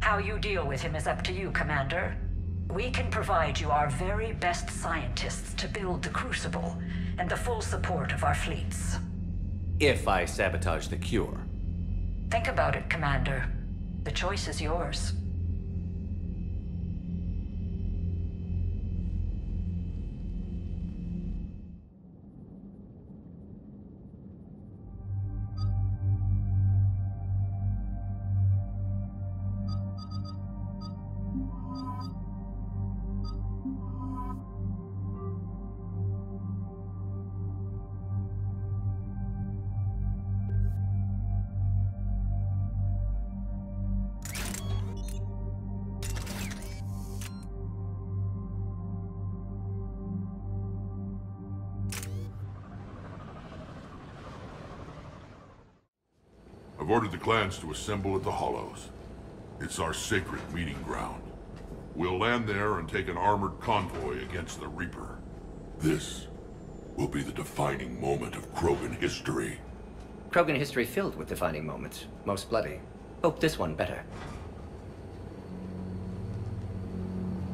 How you deal with him is up to you, Commander. We can provide you our very best scientists to build the Crucible, and the full support of our fleets. If I sabotage the cure. Think about it, Commander. The choice is yours. I've ordered the clans to assemble at the Hollows. It's our sacred meeting ground. We'll land there and take an armored convoy against the Reaper. This will be the defining moment of Krogan history. Krogan history filled with defining moments. Most bloody. Hope this one better.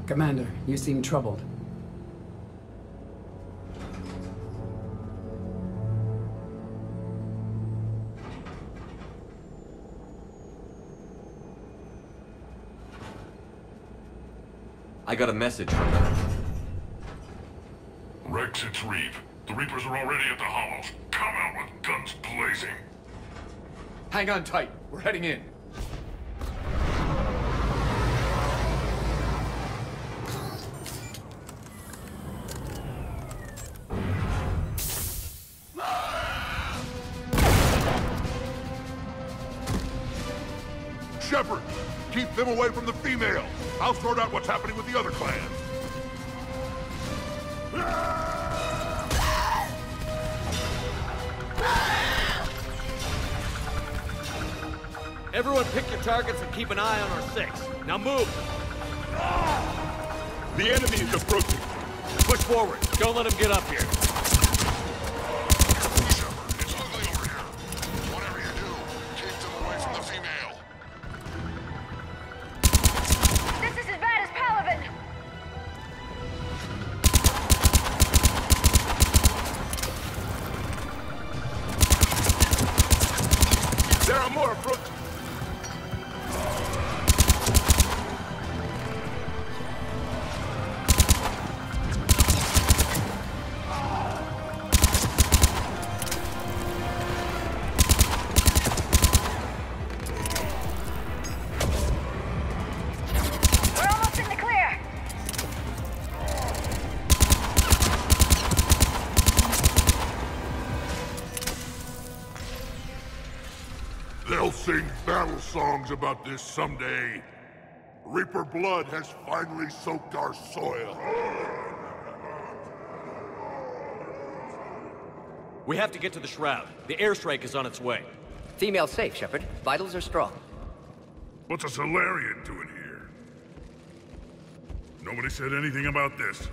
Commander, you seem troubled. I got a message from them. Rex, it's Reeve. The Reapers are already at the Hollows. Come out with guns blazing. Hang on tight. We're heading in. Shepard, keep them away from the females. I'll sort out what's happening with the other clans. Everyone pick your targets and keep an eye on our six. Now move! The enemy is approaching. Push forward. Don't let him get up here. Shepard, it's ugly over here. Whatever you do, keep them away from the female. This is as bad as Palaven! There are more approaching. We're almost in the clear! They'll sing battle songs about this someday. Reaper blood has finally soaked our soil. We have to get to the Shroud. The airstrike is on its way. Female safe, Shepard. Vitals are strong. What's a Solarian doing here? Nobody said anything about this.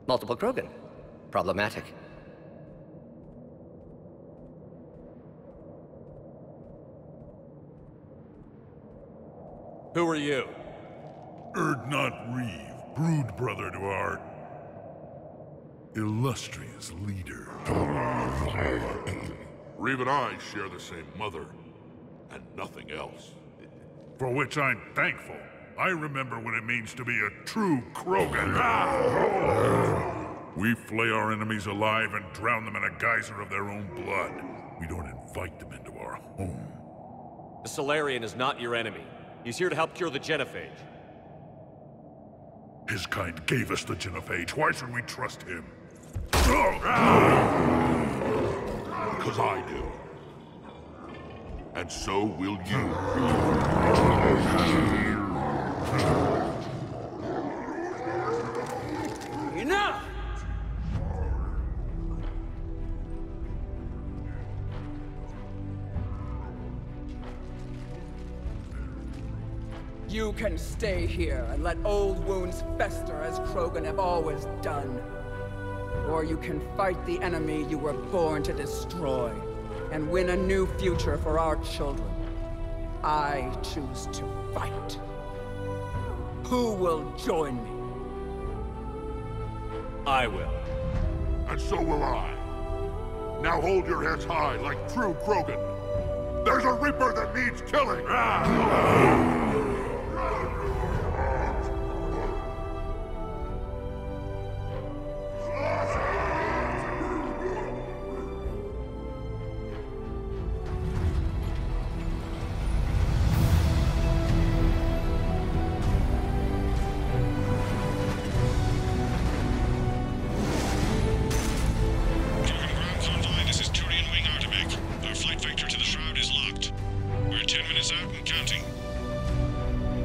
Multiple Krogan. Problematic. Who are you? Not Reeve, brood brother to our illustrious leader. Reeve and I share the same mother, and nothing else. For which I'm thankful. I remember what it means to be a true Krogan. We flay our enemies alive and drown them in a geyser of their own blood. We don't invite them into our home. The Solarian is not your enemy. He's here to help cure the genophage. His kind gave us the genophage. Why should we trust him? Because I do. And so will you. Enough! You can stay here and let old wounds fester as Krogan have always done. Or you can fight the enemy you were born to destroy, and win a new future for our children. I choose to fight. Who will join me? I will. And so will I. Now hold your heads high like true Krogan. There's a Reaper that needs killing!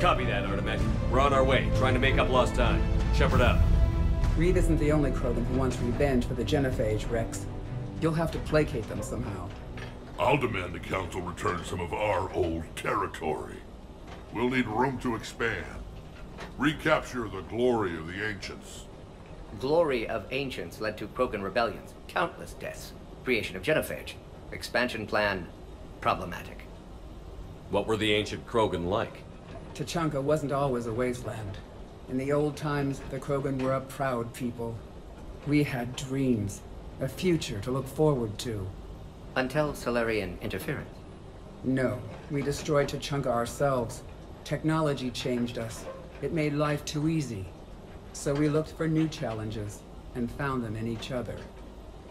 Copy that, Artemec. We're on our way, trying to make up lost time. Shepard out. Reed isn't the only Krogan who wants revenge for the Genophage, Rex. You'll have to placate them somehow. I'll demand the Council return some of our old territory. We'll need room to expand. Recapture the glory of the Ancients. Glory of Ancients led to Krogan rebellions, countless deaths, creation of Genophage. Expansion plan, problematic. What were the ancient Krogan like? Tuchanka wasn't always a wasteland. In the old times, the Krogan were a proud people. We had dreams, a future to look forward to. Until Solarian interference. No, we destroyed Tuchanka ourselves. Technology changed us. It made life too easy. So we looked for new challenges, and found them in each other.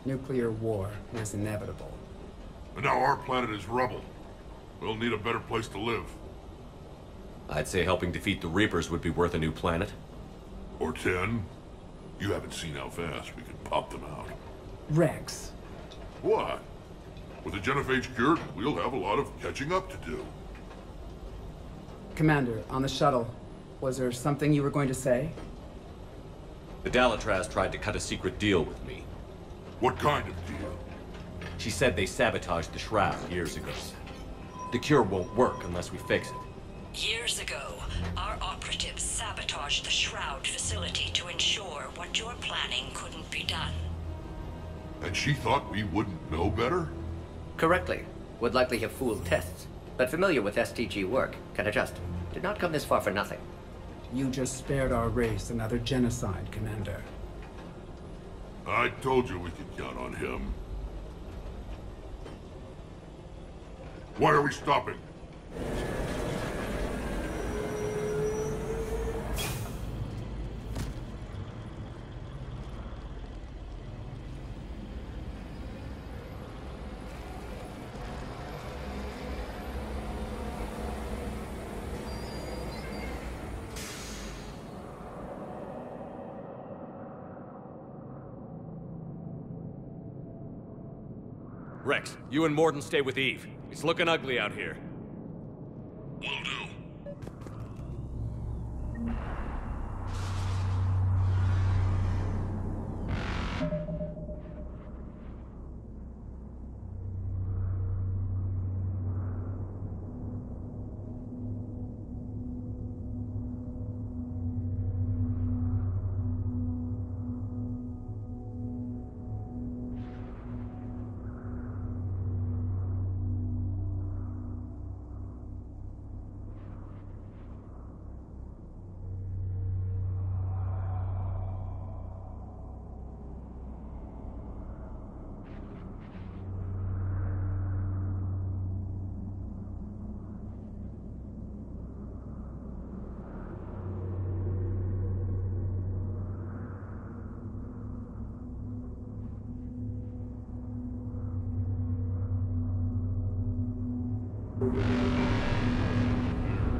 Nuclear war was inevitable. And now our planet is rubble. We'll need a better place to live. I'd say helping defeat the Reapers would be worth a new planet. Or 10. You haven't seen how fast we can pop them out. Rex. What? With the Genophage cured, we'll have a lot of catching up to do. Commander, on the shuttle, was there something you were going to say? The Dalatraz tried to cut a secret deal with me. What kind of deal? She said they sabotaged the Shroud years ago. The cure won't work unless we fix it. Years ago, our operatives sabotaged the Shroud facility to ensure what you're planning couldn't be done. And she thought we wouldn't know better? Correctly. Would likely have fooled tests, but familiar with STG work, can adjust. Did not come this far for nothing. You just spared our race another genocide, Commander. I told you we could count on him. Why are we stopping? Rex, you and Morden stay with Eve. It's looking ugly out here. Will do.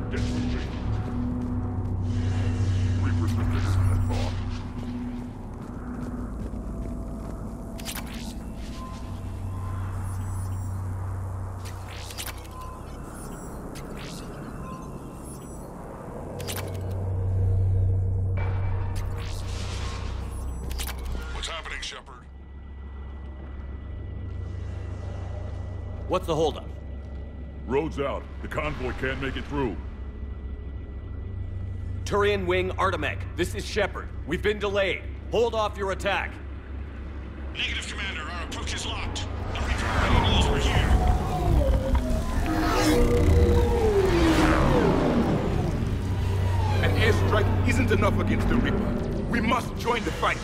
Get moving. Reaper's been getting his head off. What's happening, Shepard? What's the holdup? Road's out. The convoy can't make it through. Turian Wing Artemec, this is Shepard. We've been delayed. Hold off your attack. Negative, Commander. Our approach is locked. The Reaper already knows we're here. isn't enough against the Reaper. We must join the fight.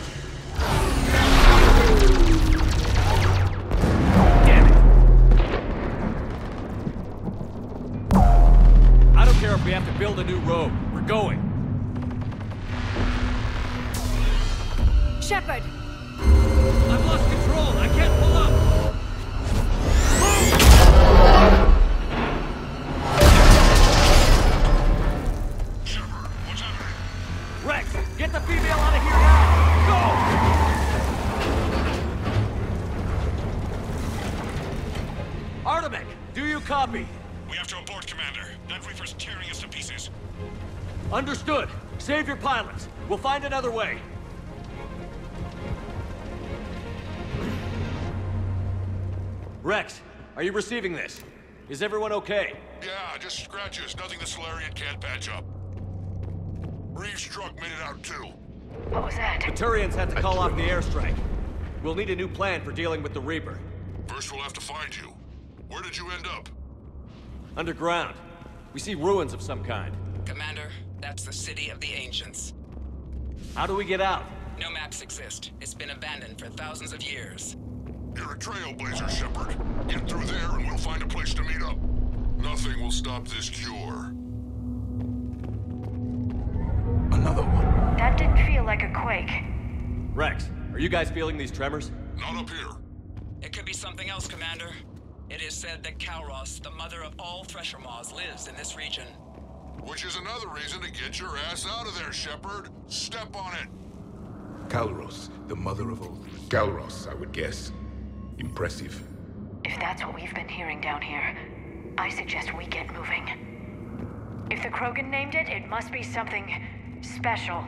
Damn it! I don't care if we have to build a new road. We're going. Shepard! I've lost control. I can't pull up. Shepard, what's happening? Rex, get the female out of here now! Go! Artemis, do you copy? We have to abort, Commander. That Reaper's tearing us to pieces. Understood. Save your pilots. We'll find another way. Rex, are you receiving this? Is everyone okay? Yeah, just scratches. Nothing the Solarian can't patch up. Reeves' truck made it out too. What was that? The Turians had to call off the airstrike. We'll need a new plan for dealing with the Reaper. First we'll have to find you. Where did you end up? Underground. We see ruins of some kind. Commander, that's the City of the Ancients. How do we get out? No maps exist. It's been abandoned for thousands of years. You're a trailblazer, Shepard. Get through there and we'll find a place to meet up. Nothing will stop this cure. Another one. That didn't feel like a quake. Rex, are you guys feeling these tremors? Not up here. It could be something else, Commander. It is said that Kalros, the mother of all Thresher Maws, lives in this region. Which is another reason to get your ass out of there, Shepard. Step on it. Kalros, the mother of all. Kalros, I would guess. Impressive. If that's what we've been hearing down here, I suggest we get moving. If the Krogan named it, it must be something special.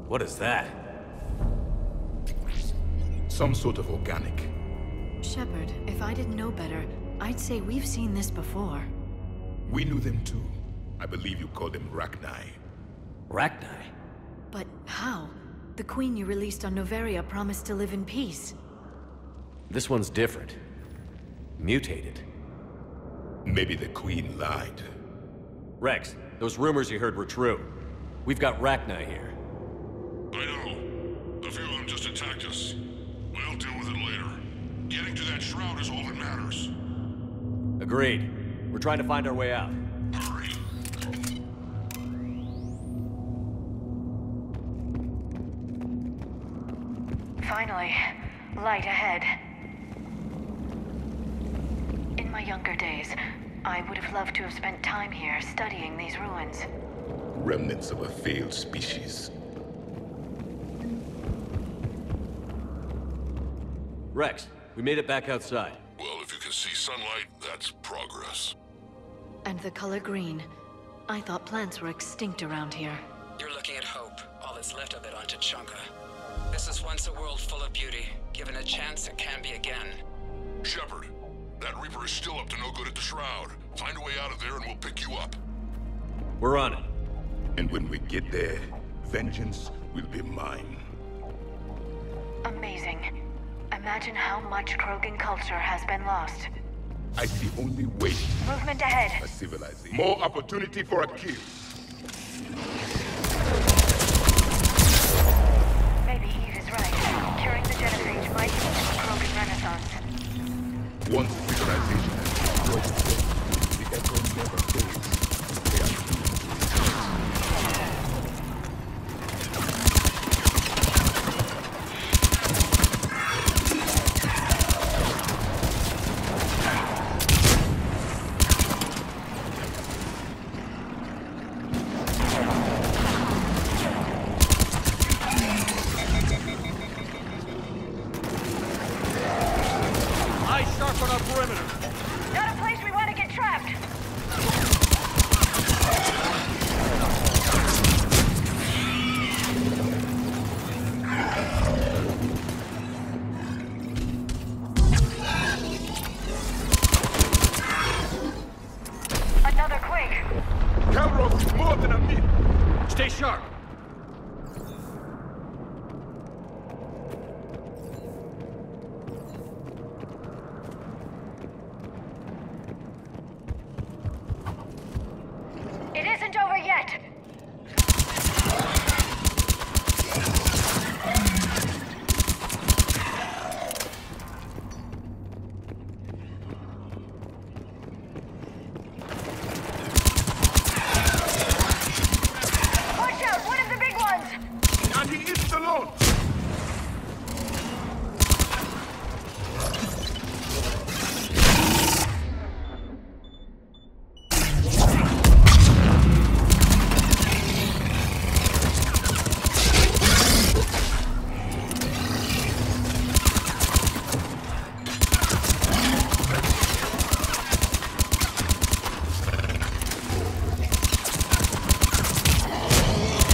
What is that? Some sort of organic. Shepard, if I didn't know better, I'd say we've seen this before. We knew them too. I believe you call them Rachni. Rachni? But how? The queen you released on Noveria promised to live in peace. This one's different. Mutated. Maybe the queen lied. Rex, those rumors you heard were true. We've got Rachni here. I know. A few of them just attacked us. We'll deal with it later. Getting to that shroud is all that matters. Agreed. We're trying to find our way out. Hurry. Finally, light ahead. In my younger days, I would have loved to have spent time here studying these ruins. Remnants of a failed species. Rex, we made it back outside. Well, if you can see sunlight, that's progress. And the color green. I thought plants were extinct around here. You're looking at hope, all that's left of it on Tuchanka. This is once a world full of beauty. Given a chance, it can be again. Shepard, that Reaper is still up to no good at the shroud. Find a way out of there and we'll pick you up. We're on it. And when we get there, vengeance will be mine. Amazing. Imagine how much Krogan culture has been lost. I see only way. Movement ahead. A civilization. More opportunity for a kill. Maybe Eve is right. Curing the genophage might be the Krogan renaissance. Once civilization has destroyed itself, the echo never fades. Eyes sharp on our perimeter. Stay sharp! It isn't over yet! Watch out! One of the big ones! And he is alone!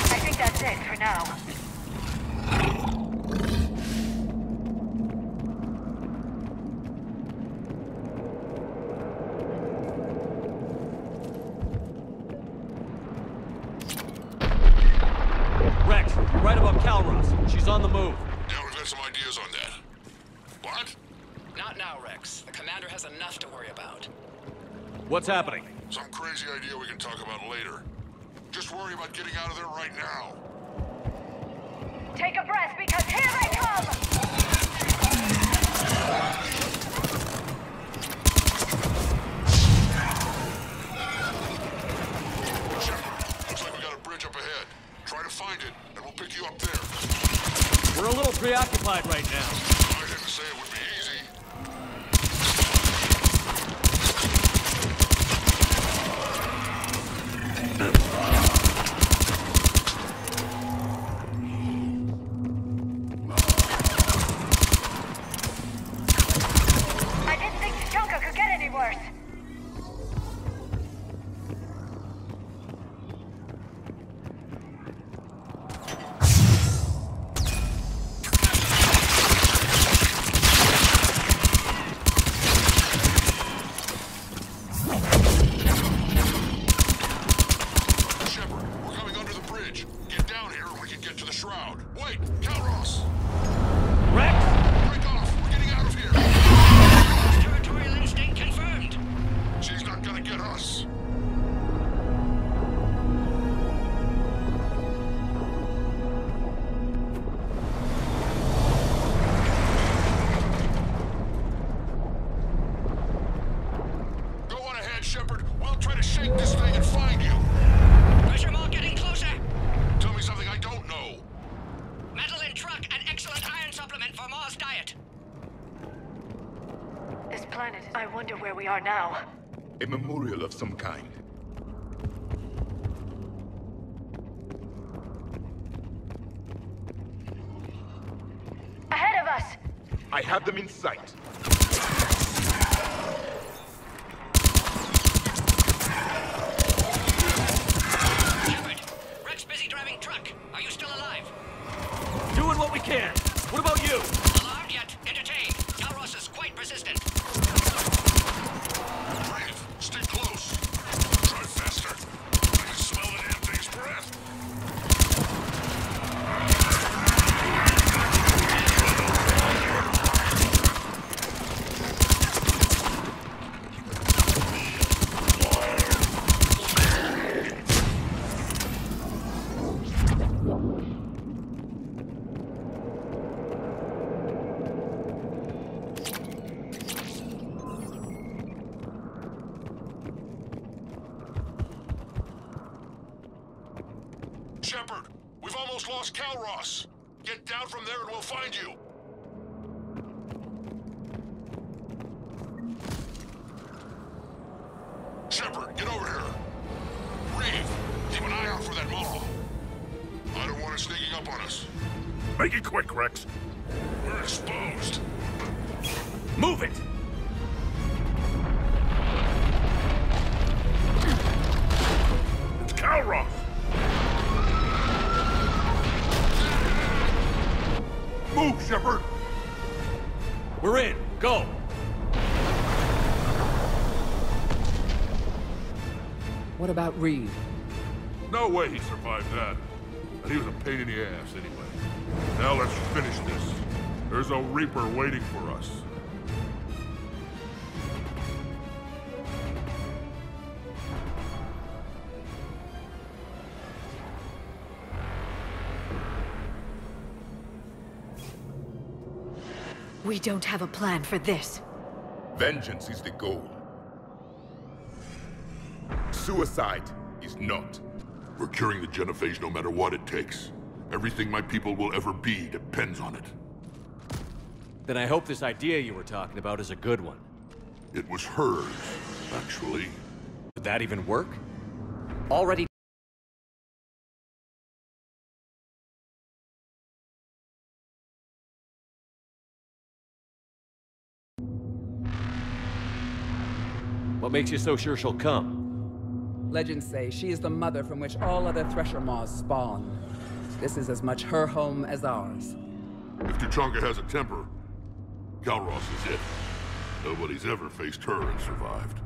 I think that's it for now. Rex, right above Calros. She's on the move. Yeah, we've got some ideas on that. What? Not now, Rex. The commander has enough to worry about. What's happening? Some crazy idea we can talk about later. Just worry about getting out of there right now. Take a breath, because here they come! Shepard, looks like we got a bridge up ahead. Try to find it, and we'll pick you up there. We're a little preoccupied right now. I didn't say it would be easy. I didn't think Chunka could get any worse. Shepard, we're coming under the bridge. Get down here and we can get to the shroud. Wait, Calros! Rex! Break off! We're getting out of here! Territorial instinct confirmed. She's not gonna get us. Go on ahead, Shepard. We'll try to shake this thing and find you. Pressure mark getting closer. Tell me something I don't know. Metal in truck and excellent iron supplement for Mars diet. This planet, I wonder where we are now. A memorial of some kind. Ahead of us! I have them in sight. Shepard, Rex busy driving truck. Are you still alive? Doing what we can. What about you? Alarmed yet? Entertained. Calros is quite persistent. Brave, stay close. Try faster. I can smell the damn thing's breath. Shepard, we've almost lost Calros. Get down from there and we'll find you. Shepard, get over here. Reeve, keep an eye out for that mall. I don't want it sneaking up on us. Make it quick, Rex. We're exposed. Move it! It's Calros! Move, Shepard! We're in. Go! What about Reed? no way he survived that. And he was a pain in the ass anyway. Now let's finish this. There's a Reaper waiting for us. We don't have a plan for this. Vengeance is the goal. Suicide is not. We're curing the genophage no matter what it takes. Everything my people will ever be depends on it. Then I hope this idea you were talking about is a good one. It was hers, actually. Would that even work? Already. What makes you so sure she'll come? Legends say she is the mother from which all other Thresher Maws spawn. This is as much her home as ours. If Tuchanka has a temper, Galros is it. Nobody's ever faced her and survived.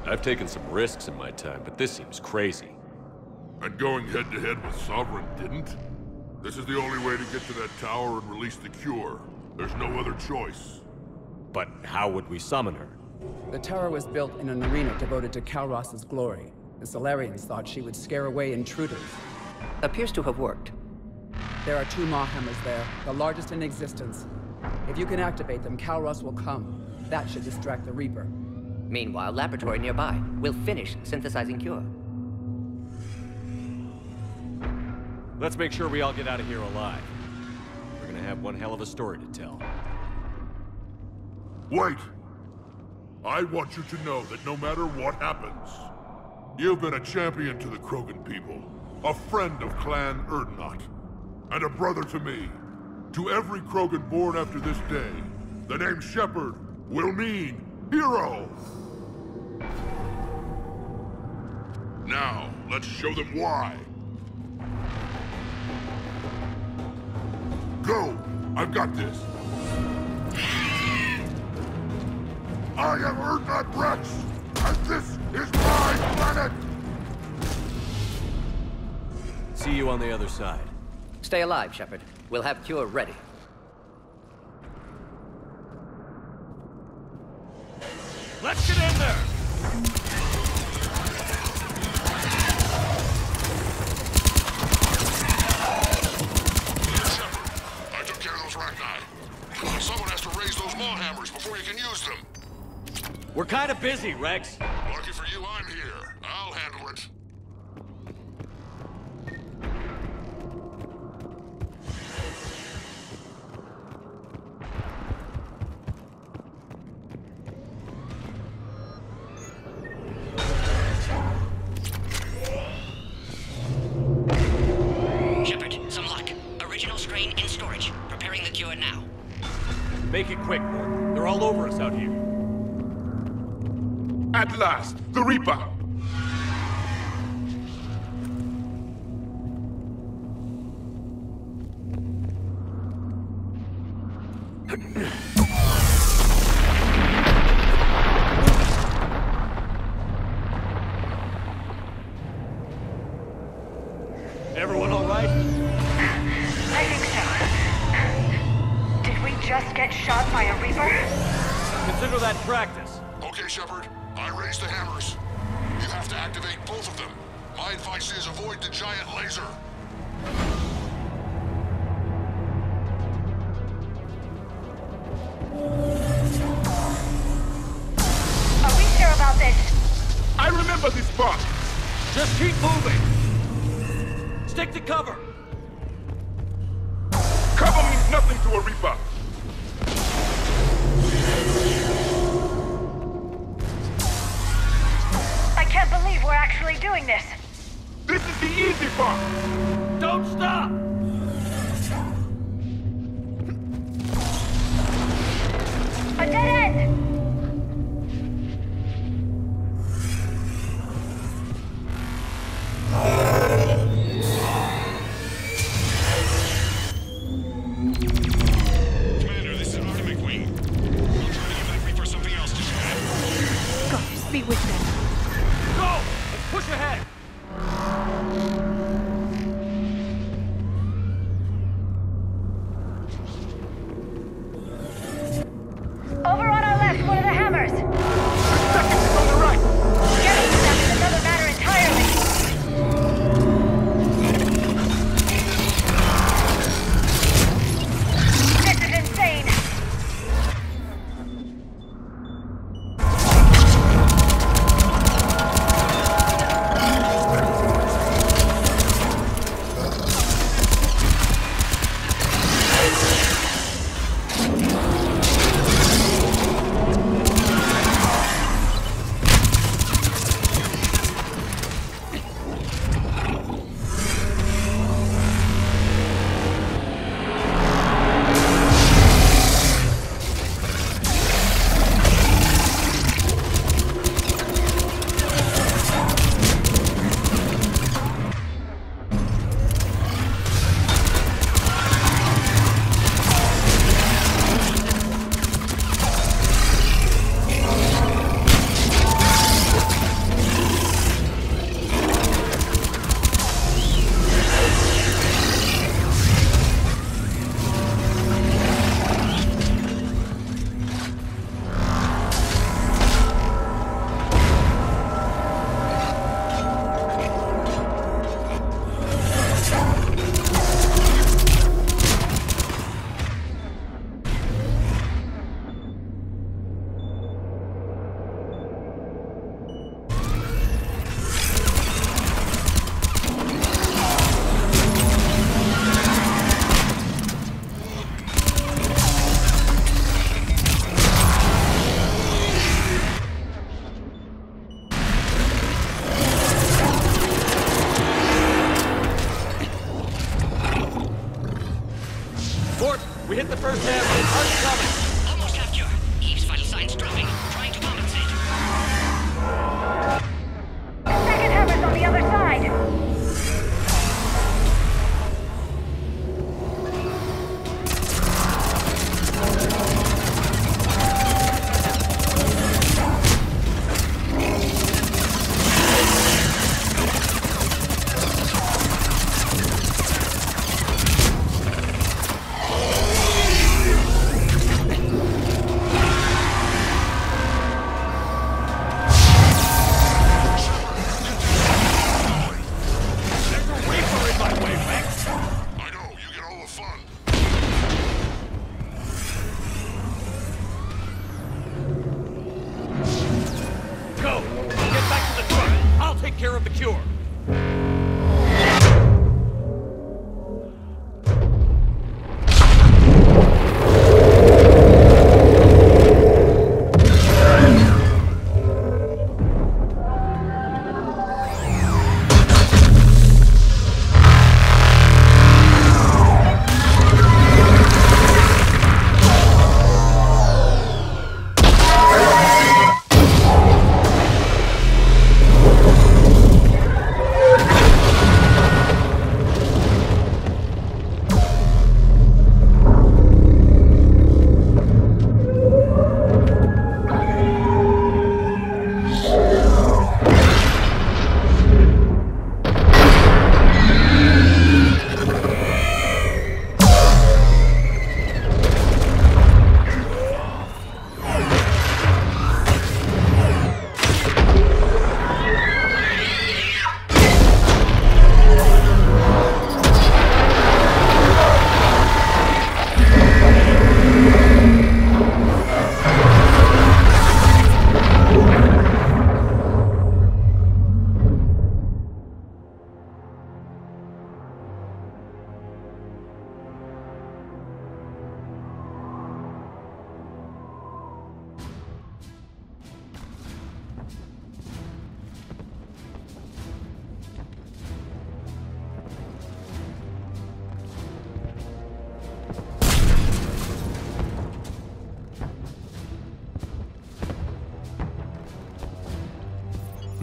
I've taken some risks in my time, but this seems crazy. And going head-to-head with Sovereign didn't? This is the only way to get to that tower and release the cure. There's no other choice. But how would we summon her? The tower was built in an arena devoted to Kalros's glory. The Solarians thought she would scare away intruders. Appears to have worked. There are 2 Maw Hammers there, the largest in existence. If you can activate them, Kalros will come. That should distract the Reaper. Meanwhile, laboratory nearby. We'll finish synthesizing cure. Let's make sure we all get out of here alive. We're gonna have one hell of a story to tell. Wait! I want you to know that no matter what happens, you've been a champion to the Krogan people, a friend of Clan Erdnot, and a brother to me. To every Krogan born after this day, the name Shepard will mean hero! Now, let's show them why. Go! I've got this! I am Erdnot Rex, and this is my planet! See you on the other side. Stay alive, Shepard. We'll have cure ready. Let's get in there! Shepard, I took care of those Ragni. those maw hammers before you can use them. We're kind of busy, Rex. Lucky for you, I'm here. I'll handle it. Shepard, some luck. Original strain in storage. Preparing the cure now. Make it quick, Gordon. They're all over us out here. At last, the Reaper! Everyone all right? I think so. Did we just get shot by a Reaper? Consider that practice. Okay, Shepard. I raised the hammers. You have to activate both of them. My advice is avoid the giant laser. Are we sure about this? I remember this spot! Just keep moving. Stick to cover. Cover means nothing to a Reaper! I can't believe we're actually doing this. This is the easy part! Don't stop! A dead end! Commander, this is Artemis Wing. I'll try to give that Reaper something else to shoot at. Goddess be with them. Go! Let's push ahead! Over on our left, one of the hammers. The second is on the right! Getting to them is another matter entirely. This is insane. We hit the first half, but it's coming. Almost have cure. Eve's vital signs dropping. Trying to compensate. The second hammer's on the other side.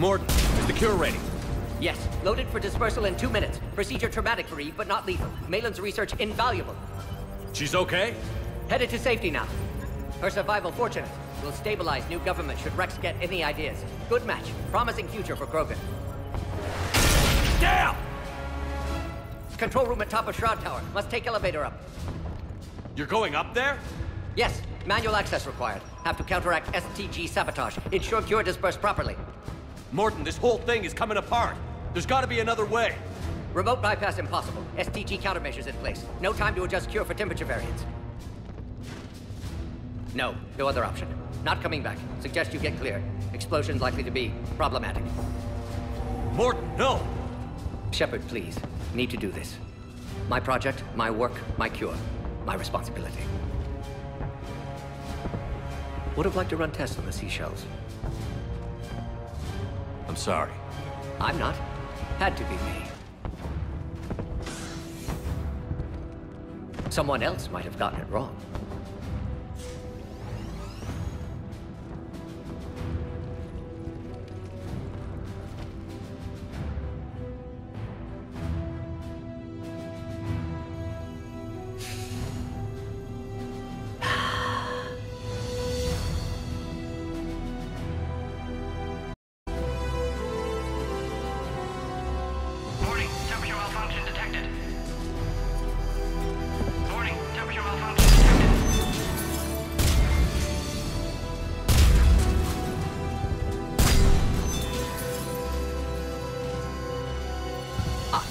Morton, is the cure ready? Yes, loaded for dispersal in 2 minutes. Procedure traumatic for Eve, but not lethal. Malin's research invaluable. She's okay? Headed to safety now. Her survival fortunate. Will stabilize new government should Rex get any ideas. Good match. Promising future for Krogan. Damn! Control room at top of Shroud Tower. Must take elevator up. You're going up there? Yes, manual access required. Have to counteract STG sabotage. Ensure cure dispersed properly. Morton, this whole thing is coming apart. There's gotta be another way. Remote bypass impossible. STG countermeasures in place. No time to adjust cure for temperature variance. No other option. Not coming back. Suggest you get clear. Explosion likely to be problematic. Morton, no! Shepard, please. Need to do this. My project, my work, my cure. My responsibility. Would have liked to run tests on the seashells. I'm sorry. I'm not. Had to be me. Someone else might have gotten it wrong.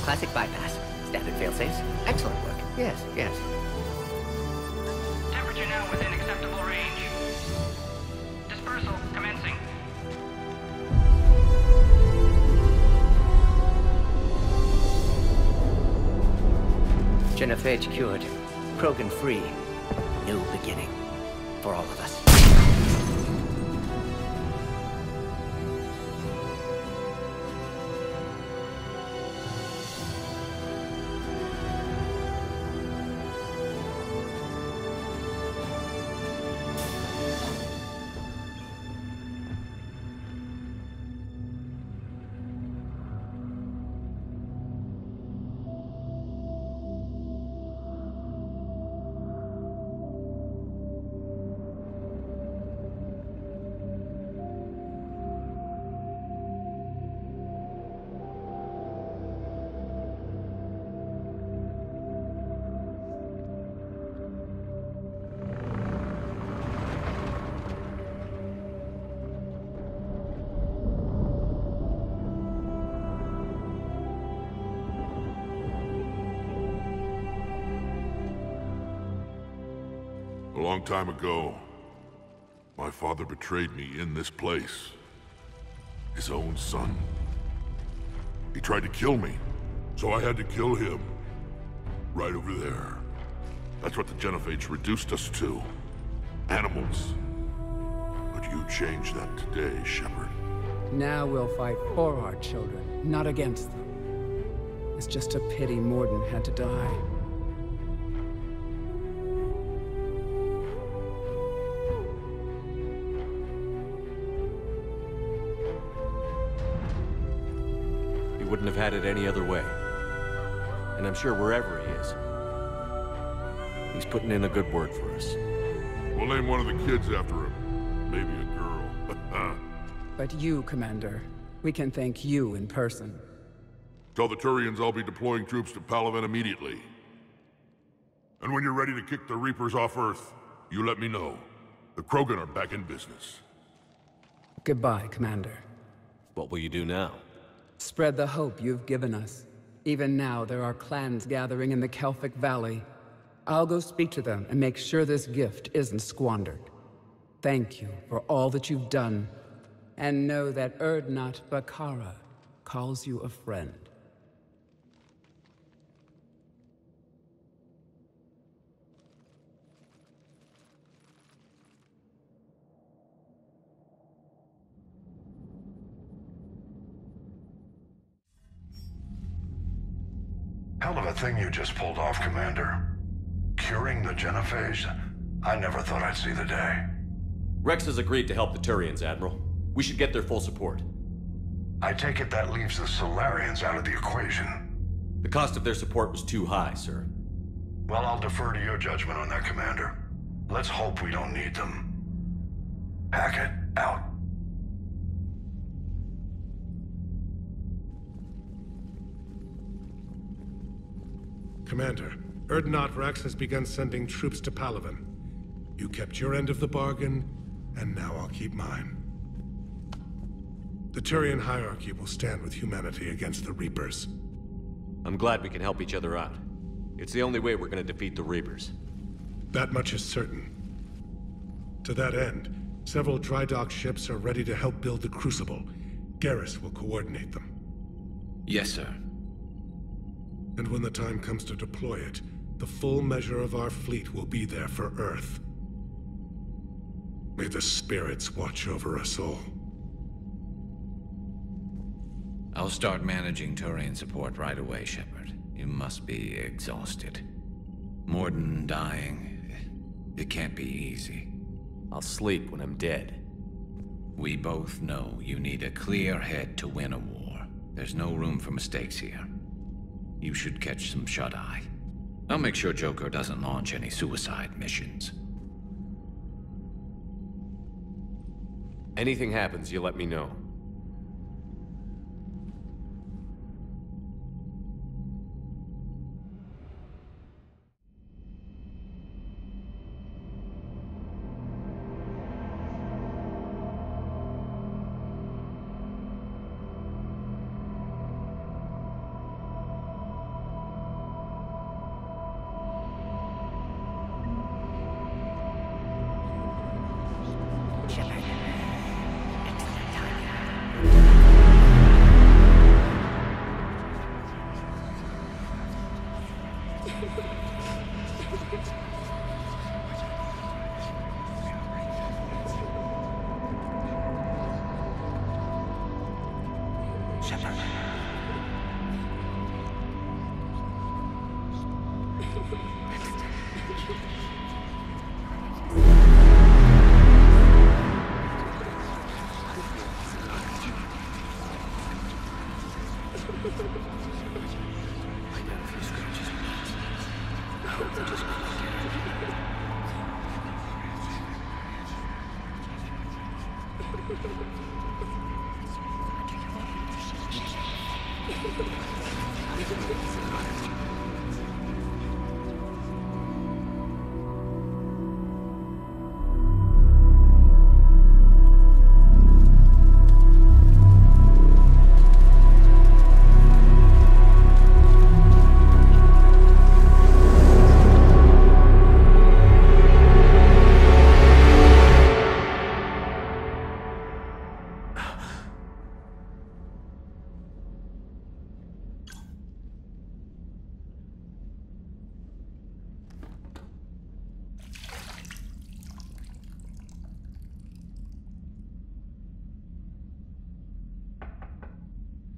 Classic bypass. Standard failsafes. Excellent work. Yes. Temperature now within acceptable range. Dispersal commencing. Genophage cured. Krogan free. New beginning. For all of us. A long time ago, my father betrayed me in this place. His own son. He tried to kill me, so I had to kill him. Right over there. That's what the Genophage reduced us to. Animals. But you changed that today, Shepard. Now we'll fight for our children, not against them. It's just a pity Morden had to die. He wouldn't have had it any other way. And I'm sure wherever he is, he's putting in a good word for us. We'll name one of the kids after him. Maybe a girl. But you, Commander, we can thank you in person. Tell the Turians I'll be deploying troops to Palaven immediately. And when you're ready to kick the Reapers off Earth, you let me know. The Krogan are back in business. Goodbye, Commander. What will you do now? Spread the hope you've given us. Even now, there are clans gathering in the Kelphic Valley. I'll go speak to them and make sure this gift isn't squandered. Thank you for all that you've done. And know that Erdnot Bakara calls you a friend. Hell of a thing you just pulled off, Commander. Curing the Genophage? I never thought I'd see the day. Rex has agreed to help the Turians, Admiral. We should get their full support. I take it that leaves the Solarians out of the equation. The cost of their support was too high, sir. Well, I'll defer to your judgment on that, Commander. Let's hope we don't need them. Hackett, out. Commander, Erdnot Rex has begun sending troops to Palaven. You kept your end of the bargain, and now I'll keep mine. The Turian hierarchy will stand with humanity against the Reapers. I'm glad we can help each other out. It's the only way we're gonna defeat the Reapers. That much is certain. To that end, several dry dock ships are ready to help build the Crucible. Garrus will coordinate them. Yes, sir. And when the time comes to deploy it, the full measure of our fleet will be there for Earth. May the spirits watch over us all. I'll start managing Turian support right away, Shepard. You must be exhausted. Morden dying, it can't be easy. I'll sleep when I'm dead. We both know you need a clear head to win a war. There's no room for mistakes here. You should catch some shut-eye. I'll make sure Joker doesn't launch any suicide missions. Anything happens, you let me know.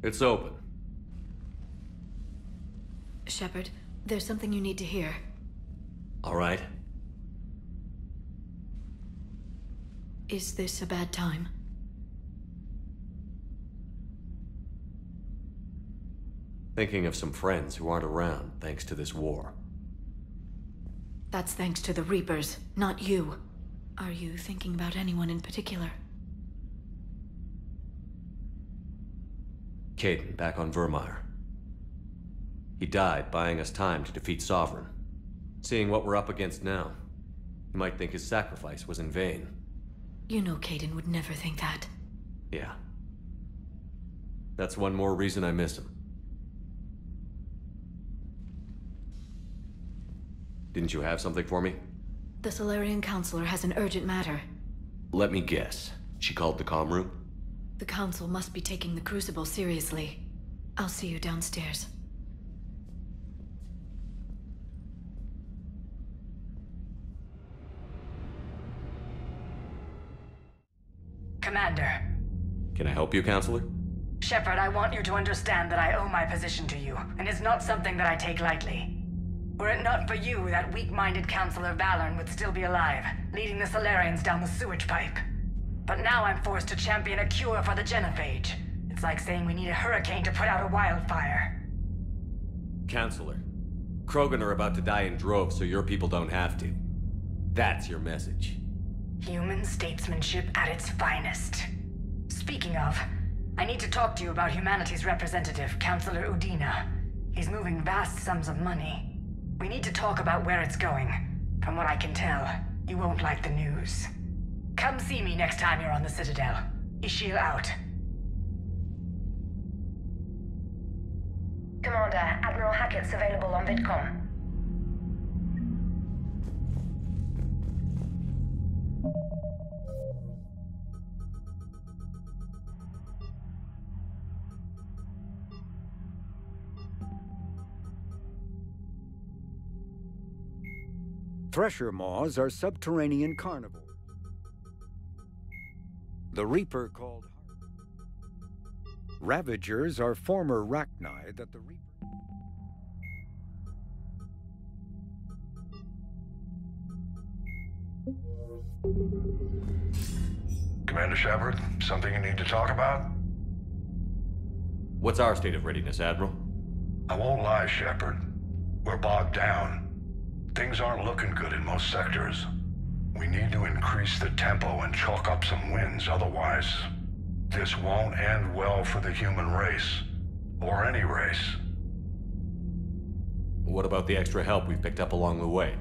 It's open. Shepard, there's something you need to hear. All right. Is this a bad time? Thinking of some friends who aren't around thanks to this war. That's thanks to the Reapers, not you. Are you thinking about anyone in particular? Caden, back on Vermeer. He died buying us time to defeat Sovereign. Seeing what we're up against now, you might think his sacrifice was in vain. You know Caden would never think that. Yeah. That's one more reason I miss him. Didn't you have something for me? The Solarian Counselor has an urgent matter. Let me guess. She called the comm room? The Council must be taking the Crucible seriously. I'll see you downstairs. Commander. Can I help you, Counselor? Shepard, I want you to understand that I owe my position to you, and it's not something that I take lightly. Were it not for you, that weak-minded Counselor Valorn would still be alive, leading the Solarians down the sewage pipe. But now I'm forced to champion a cure for the genophage. It's like saying we need a hurricane to put out a wildfire. Counselor, Krogan are about to die in droves so your people don't have to. That's your message. Human statesmanship at its finest. Speaking of, I need to talk to you about humanity's representative, Counselor Udina. He's moving vast sums of money. We need to talk about where it's going. From what I can tell, you won't like the news. Come see me next time you're on the Citadel. Ishil out. Commander, Admiral Hackett's available on VidCom. Thresher maws are subterranean carnivores. The Reaper called Ravagers are former Rachni that the Reaper... Commander Shepard, something you need to talk about? What's our state of readiness, Admiral? I won't lie, Shepard. We're bogged down. Things aren't looking good in most sectors. We need to increase the tempo and chalk up some wins, otherwise this won't end well for the human race. Or any race. What about the extra help we've picked up along the way?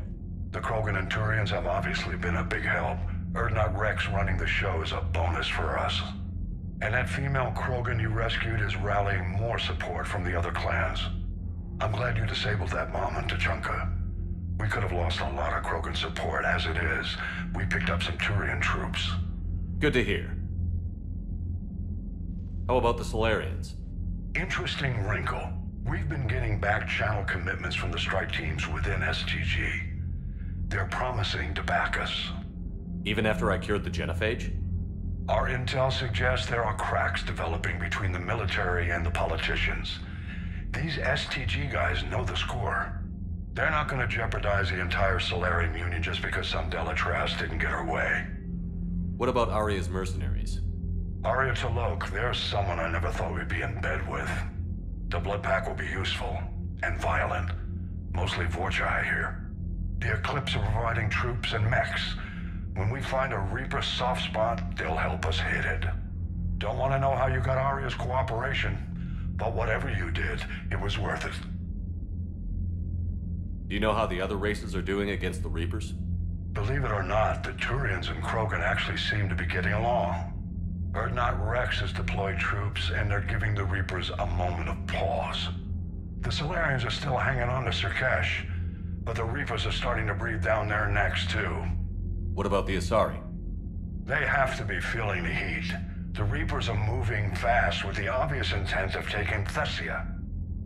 The Krogan and Turians have obviously been a big help. Urdnot Rex running the show is a bonus for us. And that female Krogan you rescued is rallying more support from the other clans. I'm glad you disabled that mom in Tuchanka. We could have lost a lot of Krogan support. As it is, we picked up some Turian troops. Good to hear. How about the Solarians? Interesting wrinkle. We've been getting back-channel commitments from the strike teams within STG. They're promising to back us. Even after I cured the genophage? Our intel suggests there are cracks developing between the military and the politicians. These STG guys know the score. They're not going to jeopardize the entire Solarian Union just because some Delatras didn't get her way. What about Aria's mercenaries? Aria T'Loak, there's someone I never thought we'd be in bed with. The Blood Pack will be useful. And violent. Mostly Vorjai here. The Eclipse are providing troops and mechs. When we find a Reaper soft spot, they'll help us hit it. Don't want to know how you got Aria's cooperation, but whatever you did, it was worth it. Do you know how the other races are doing against the Reapers? Believe it or not, the Turians and Krogan actually seem to be getting along. Urdnot Rex has deployed troops, and they're giving the Reapers a moment of pause. The Solarians are still hanging on to Sirkesh, but the Reapers are starting to breathe down their necks, too. What about the Asari? They have to be feeling the heat. The Reapers are moving fast with the obvious intent of taking Thessia.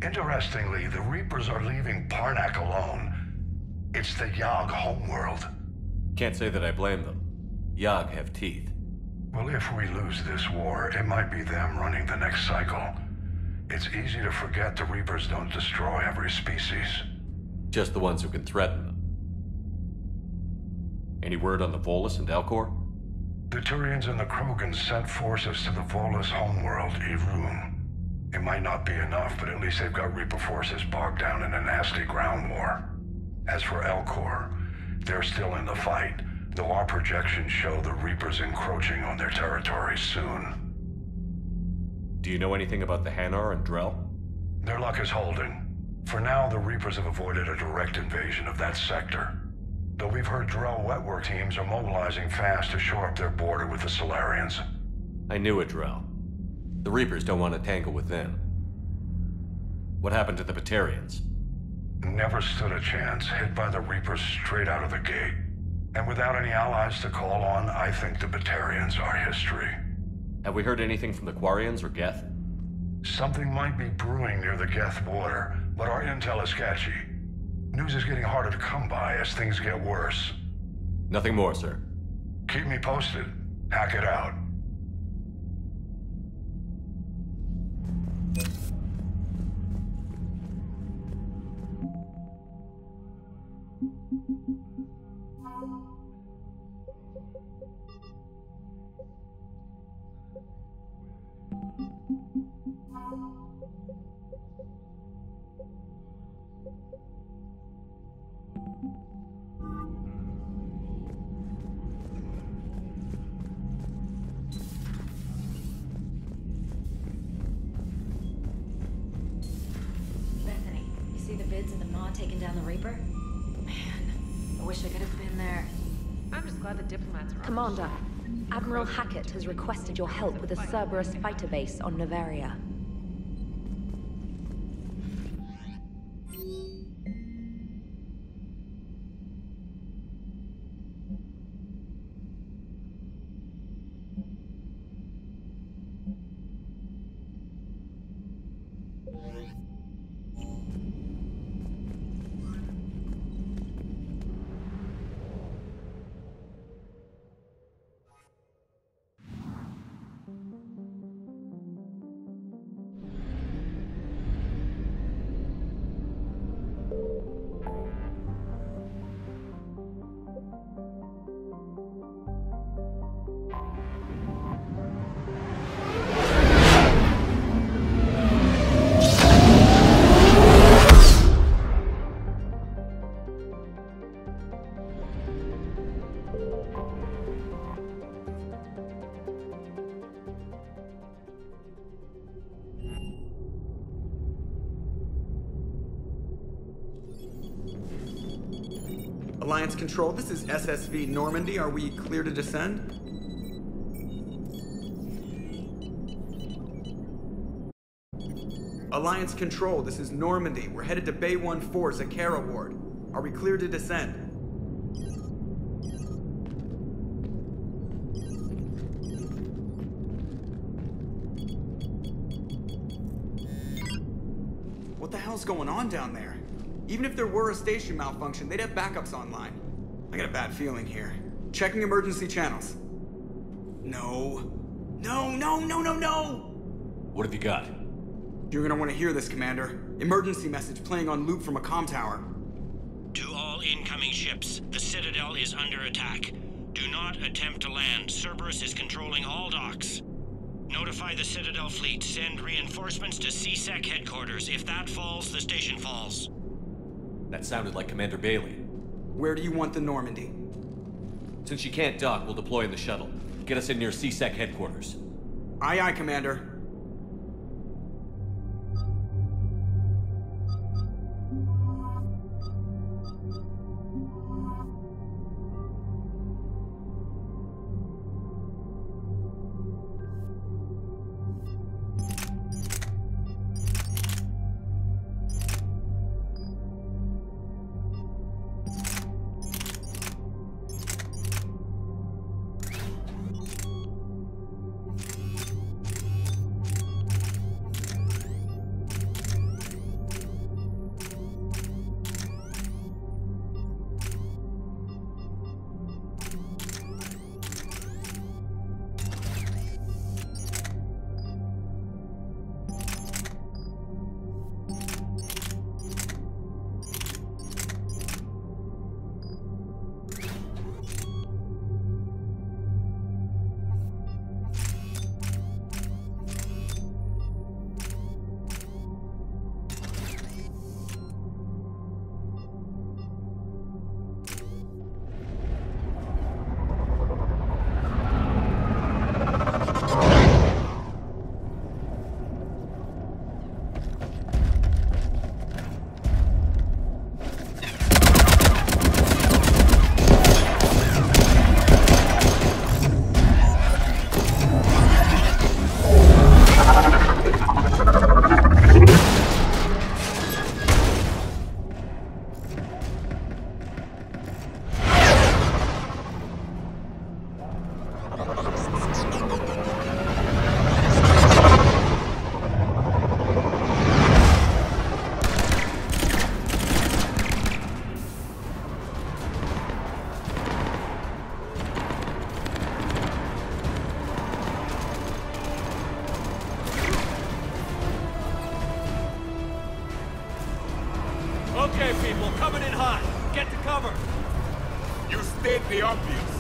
Interestingly, the Reapers are leaving Parnak alone. It's the Yogg homeworld. Can't say that I blame them. Yogg have teeth. Well, if we lose this war, it might be them running the next cycle. It's easy to forget the Reapers don't destroy every species. Just the ones who can threaten them. Any word on the Volus and Elcor? The Turians and the Krogan sent forces to the Volus homeworld, Irun. It might not be enough, but at least they've got Reaper forces bogged down in a nasty ground war. As for Elcor, they're still in the fight, though our projections show the Reapers encroaching on their territory soon. Do you know anything about the Hanar and Drell? Their luck is holding. For now, the Reapers have avoided a direct invasion of that sector. Though we've heard Drell Wetwork teams are mobilizing fast to shore up their border with the Solarians. I knew it, Drell. The Reapers don't want to tangle with them. What happened to the Batarians? Never stood a chance, hit by the Reapers straight out of the gate. And without any allies to call on, I think the Batarians are history. Have we heard anything from the Quarians or Geth? Something might be brewing near the Geth border, but our intel is sketchy. News is getting harder to come by as things get worse. Nothing more, sir. Keep me posted. Hackett out. taken down the Reaper? Man, I wish I could have been there. I'm just glad the diplomats are... Commander, Admiral Hackett has requested your help with a Cerberus fighter base on Novaria. Alliance Control, this is SSV Normandy. Are we clear to descend? Alliance Control, this is Normandy. We're headed to Bay 1-4, Zakara Ward. Are we clear to descend? What the hell's going on down there? Even if there were a station malfunction, they'd have backups online. I got a bad feeling here. Checking emergency channels. No. No, no, no, no, no! What have you got? You're gonna want to hear this, Commander. Emergency message playing on loop from a comm tower. To all incoming ships, the Citadel is under attack. Do not attempt to land. Cerberus is controlling all docks. Notify the Citadel fleet. Send reinforcements to CSEC headquarters. If that falls, the station falls. That sounded like Commander Bailey. Where do you want the Normandy? Since she can't dock, we'll deploy in the shuttle. Get us in near CSEC headquarters. Aye, aye, Commander. Okay, people, coming in hot. Get to cover. You state the obvious.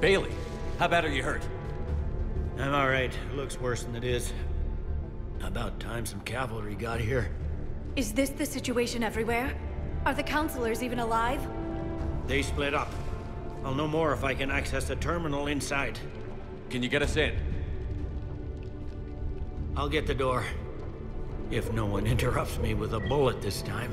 Bailey, how bad are you hurt? I'm alright. Looks worse than it is. About time some cavalry got here. Is this the situation everywhere? Are the counselors even alive? They split up. I'll know more if I can access the terminal inside. Can you get us in? I'll get the door. If no one interrupts me with a bullet this time.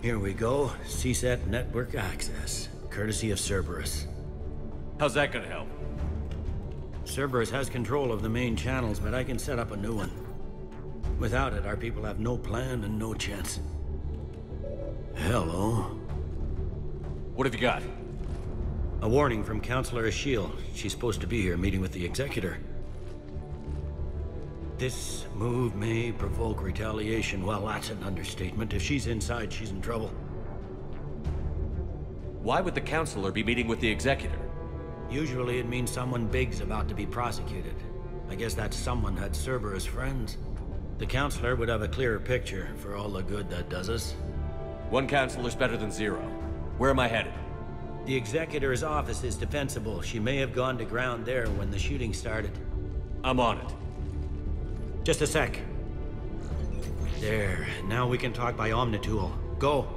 Here we go. CSAT network access, courtesy of Cerberus. How's that gonna help? Cerberus has control of the main channels, but I can set up a new one. Without it, our people have no plan and no chance. Hello. What have you got? A warning from Counselor Ashiel. She's supposed to be here meeting with the Executor. This move may provoke retaliation. Well, that's an understatement. If she's inside, she's in trouble. Why would the Counselor be meeting with the Executor? Usually it means someone big's about to be prosecuted. I guess that someone had Cerberus friends. The Counselor would have a clearer picture for all the good that does us. One Counselor's better than zero. Where am I headed? The Executor's office is defensible. She may have gone to ground there when the shooting started. I'm on it. Just a sec. There. Now we can talk by Omnitool. Go.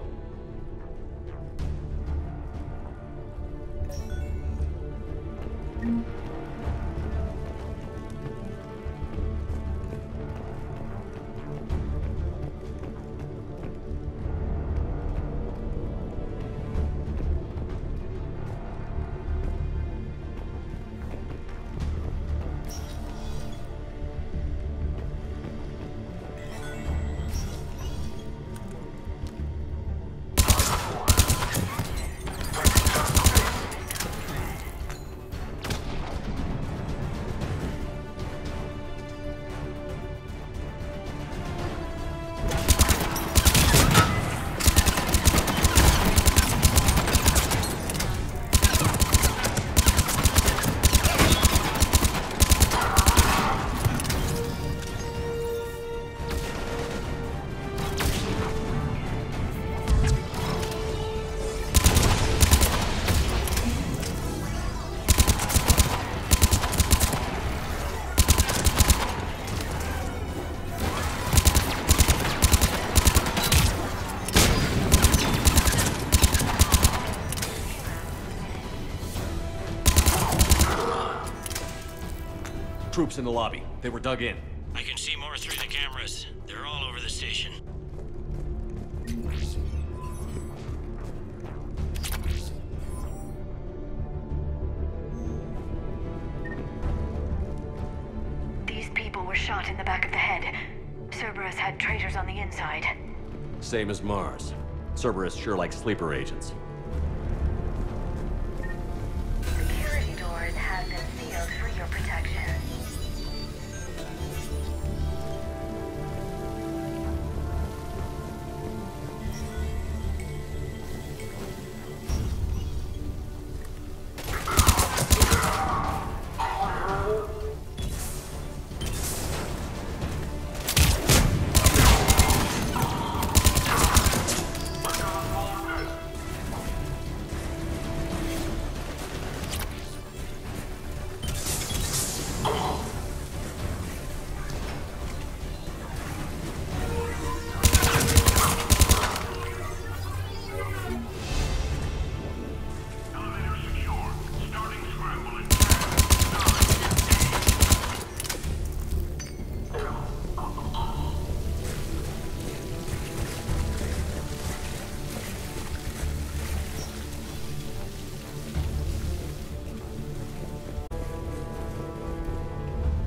Troops in the lobby. They were dug in. I can see more through the cameras. They're all over the station. These people were shot in the back of the head. Cerberus had traitors on the inside. Same as Mars. Cerberus sure likes sleeper agents. Security doors have been sealed for your protection.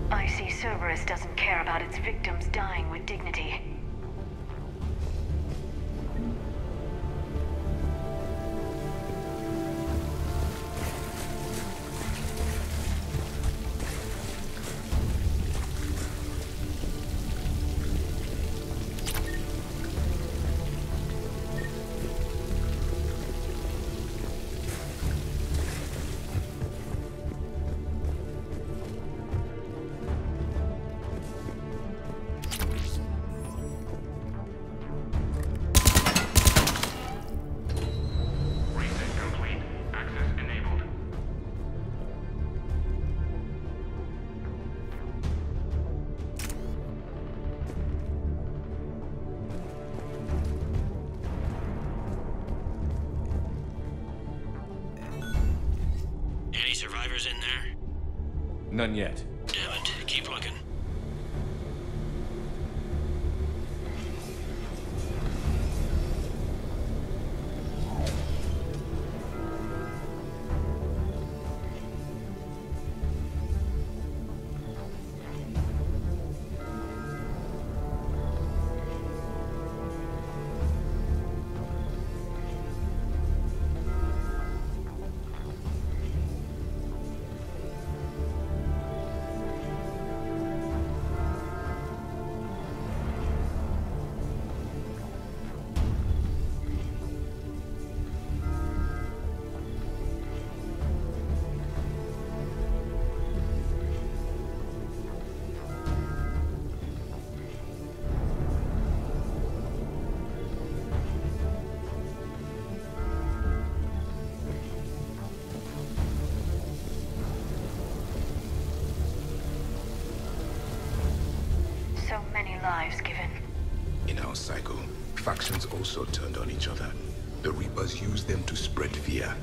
I see Cerberus doesn't care about its victims dying with dignity. in there? None yet. Damn it. Keep looking. So many lives given. In our cycle, factions also turned on each other. The Reapers used them to spread fear.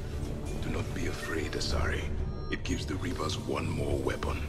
Do not be afraid, Asari. It gives the Reapers one more weapon.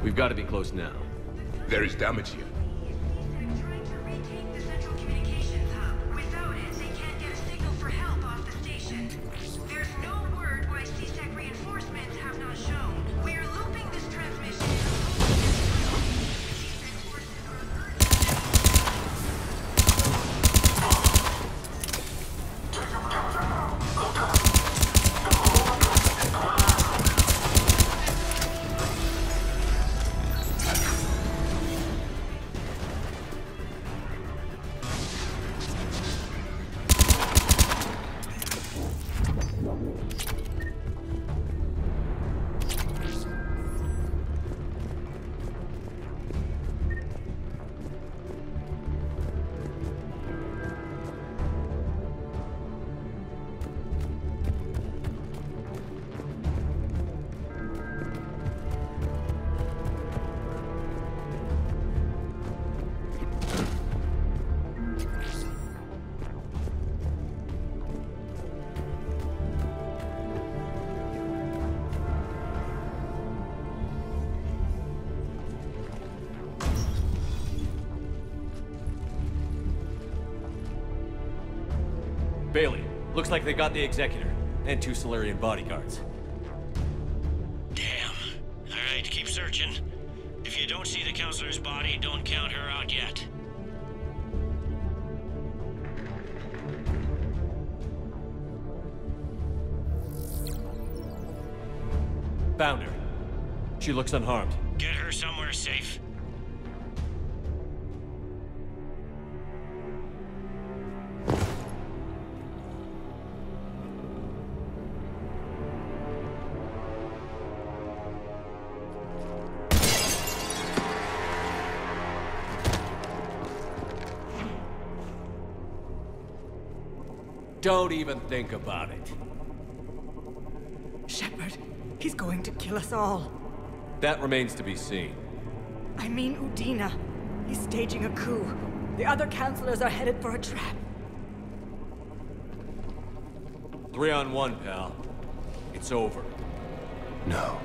We've got to be close now. There is damage here. Bailey, looks like they got the Executor, and 2 Solarian bodyguards. Damn. Alright, keep searching. If you don't see the Counselor's body, don't count her out yet. Found her. She looks unharmed. Get her somewhere safe. Don't even think about it. Shepard, he's going to kill us all. That remains to be seen. I mean Udina. He's staging a coup. The other counselors are headed for a trap. 3-on-1, pal. It's over. No.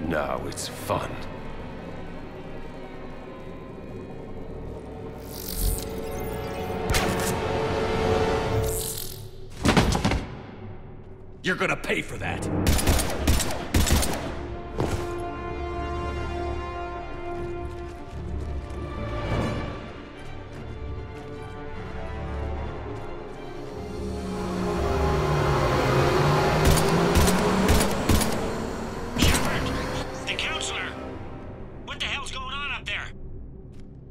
Now it's fun. You're gonna pay for that. Shepard,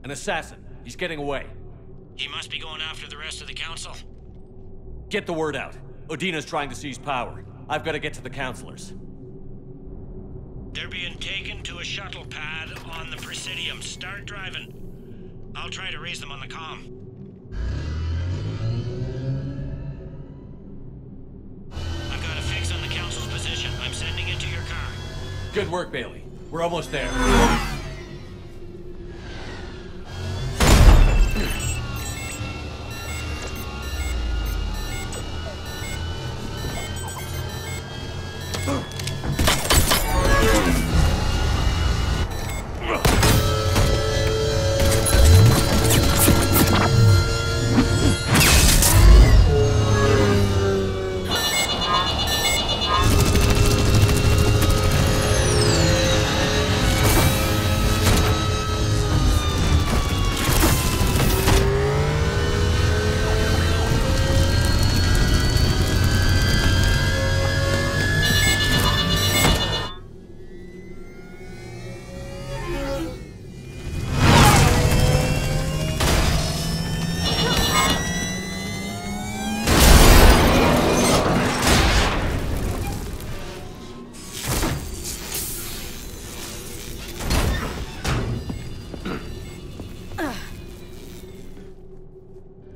An assassin. He's getting away. He must be going after the rest of the council. Get the word out. Udina's trying to seize power. I've got to get to the councilors. They're being taken to a shuttle pad on the Presidium. Start driving. I'll try to raise them on the comm. I've got a fix on the council's position. I'm sending it to your car. Good work, Bailey. We're almost there.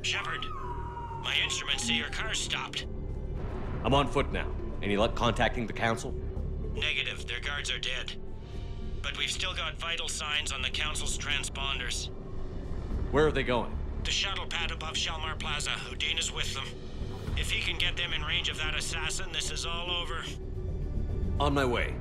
Shepard, my instruments say your car's stopped. I'm on foot now. Any luck contacting the council? Negative. Their guards are dead. But we've still got vital signs on the council's transponders. Where are they going? The shuttle pad above Shalmar Plaza. Udina's with them. If he can get them in range of that assassin, this is all over. On my way.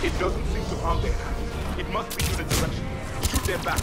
It doesn't seem to harm their hand. It must be to the direction. Shoot them back.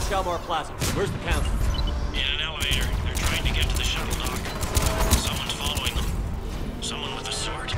Shalmar Plaza. Where's the council? In an elevator. They're trying to get to the shuttle dock. Someone's following them. Someone with a sword.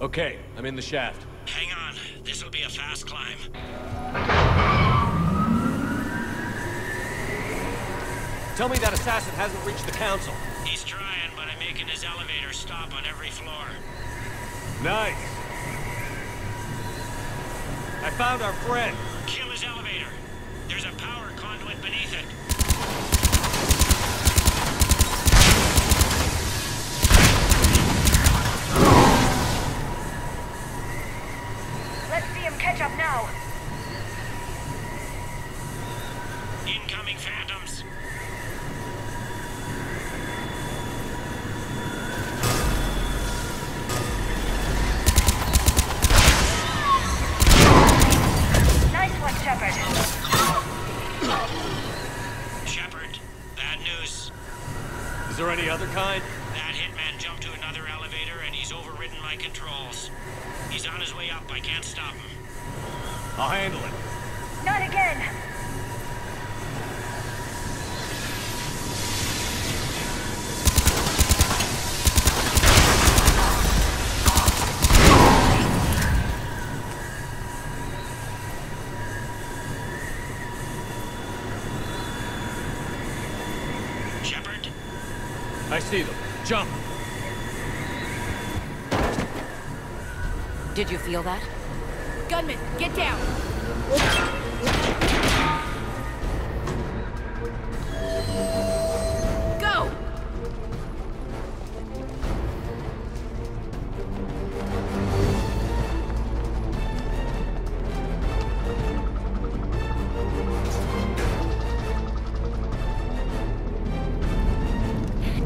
Okay, I'm in the shaft. Hang on. This'll be a fast climb. Tell me that assassin hasn't reached the council. He's trying, but I'm making his elevator stop on every floor. Nice. I found our friend. Kill his elevator. There's a power conduit beneath it. Let's see him catch up now. Incoming phantoms. Nice one, Shepard. Shepard, bad news. Is there any other kind? That hitman jumped to another elevator and he's overridden my controls. He's on his way up. I can't stop him. I'll handle it. Not again. Shepard? I see them. Jump! Did you feel that? Gunman, get down! Go!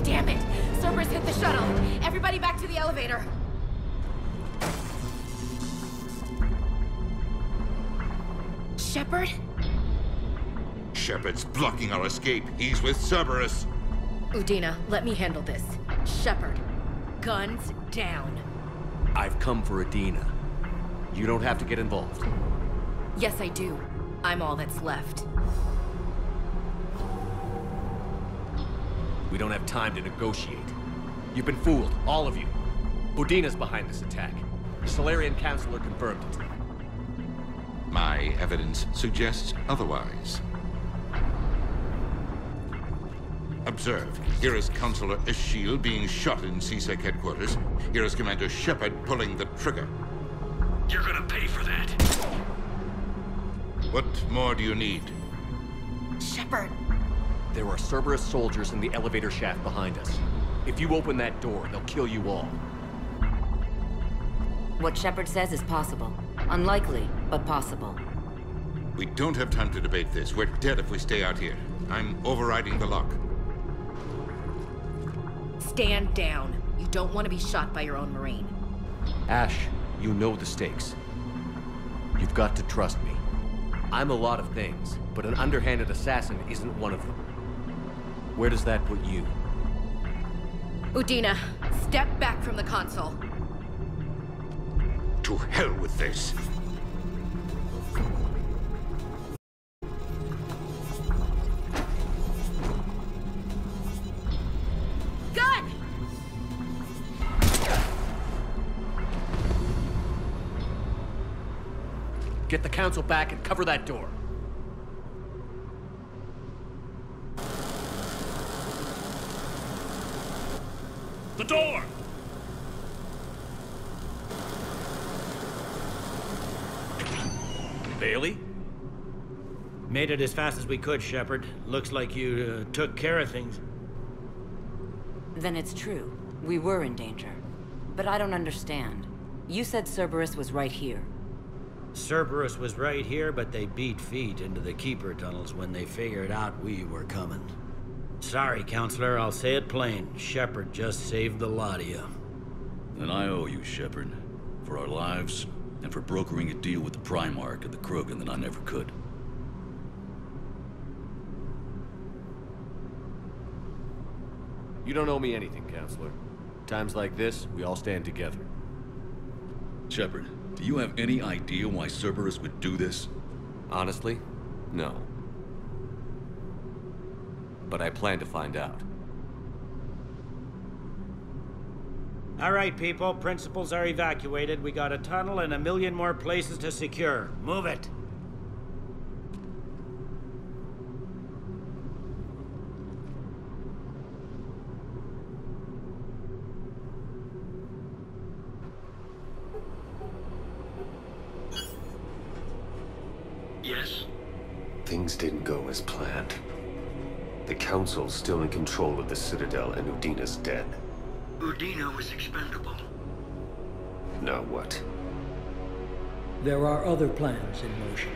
Damn it! Cerberus hit the shuttle! Everybody back to the elevator! Shepard? Shepard's blocking our escape. He's with Cerberus. Udina, let me handle this. Shepard, guns down. I've come for Udina. You don't have to get involved. Yes, I do. I'm all that's left. We don't have time to negotiate. You've been fooled, all of you. Udina's behind this attack. The Solarian Councilor confirmed it. My evidence suggests otherwise. Observe. Here is Councilor Ashiel being shot in CSEC headquarters. Here is Commander Shepard pulling the trigger. You're gonna pay for that. What more do you need? Shepard! There are Cerberus soldiers in the elevator shaft behind us. If you open that door, they'll kill you all. What Shepard says is possible. Unlikely, but possible. We don't have time to debate this. We're dead if we stay out here. I'm overriding the lock. Stand down. You don't want to be shot by your own Marine. Ash, you know the stakes. You've got to trust me. I'm a lot of things, but an underhanded assassin isn't one of them. Where does that put you? Udina, step back from the console. To hell with this. Gun! Get the council back and cover that door. The door! Bailey? Made it as fast as we could, Shepard. Looks like you took care of things. Then it's true. We were in danger. But I don't understand. You said Cerberus was right here. Cerberus was right here, but they beat feet into the Keeper tunnels when they figured out we were coming. Sorry, Counselor, I'll say it plain. Shepard just saved the lot of you. And I owe you, Shepard. For our lives, and for brokering a deal with the Primarch and the Krogan that I never could. You don't owe me anything, Counselor. Times like this, we all stand together. Shepard, do you have any idea why Cerberus would do this? Honestly, no. But I plan to find out. All right, people. Principals are evacuated. We got a tunnel and 1 million more places to secure. Move it. Yes? Things didn't go as planned. The Council's still in control of the Citadel and Udina's dead. Udina was expendable. Now what? There are other plans in motion.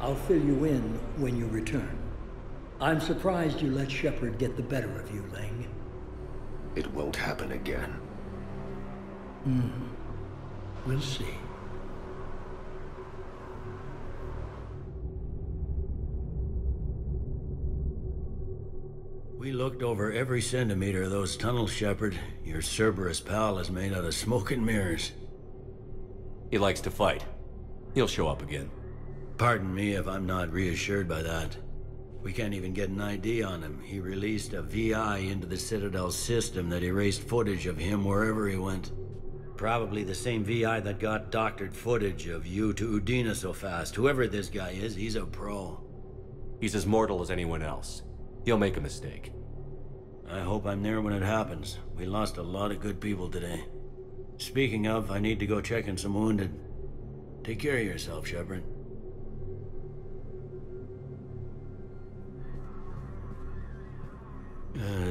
I'll fill you in when you return. I'm surprised you let Shepard get the better of you, Ling. It won't happen again. We'll see. We looked over every centimeter of those tunnels, Shepard. Your Cerberus pal is made out of smoke and mirrors. He likes to fight. He'll show up again. Pardon me if I'm not reassured by that. We can't even get an ID on him. He released a VI into the Citadel system that erased footage of him wherever he went. Probably the same VI that got doctored footage of you to Udina so fast. Whoever this guy is, he's a pro. He's as mortal as anyone else. He'll make a mistake. I hope I'm there when it happens. We lost a lot of good people today. Speaking of, I need to go check on some wounded. Take care of yourself, Shepard.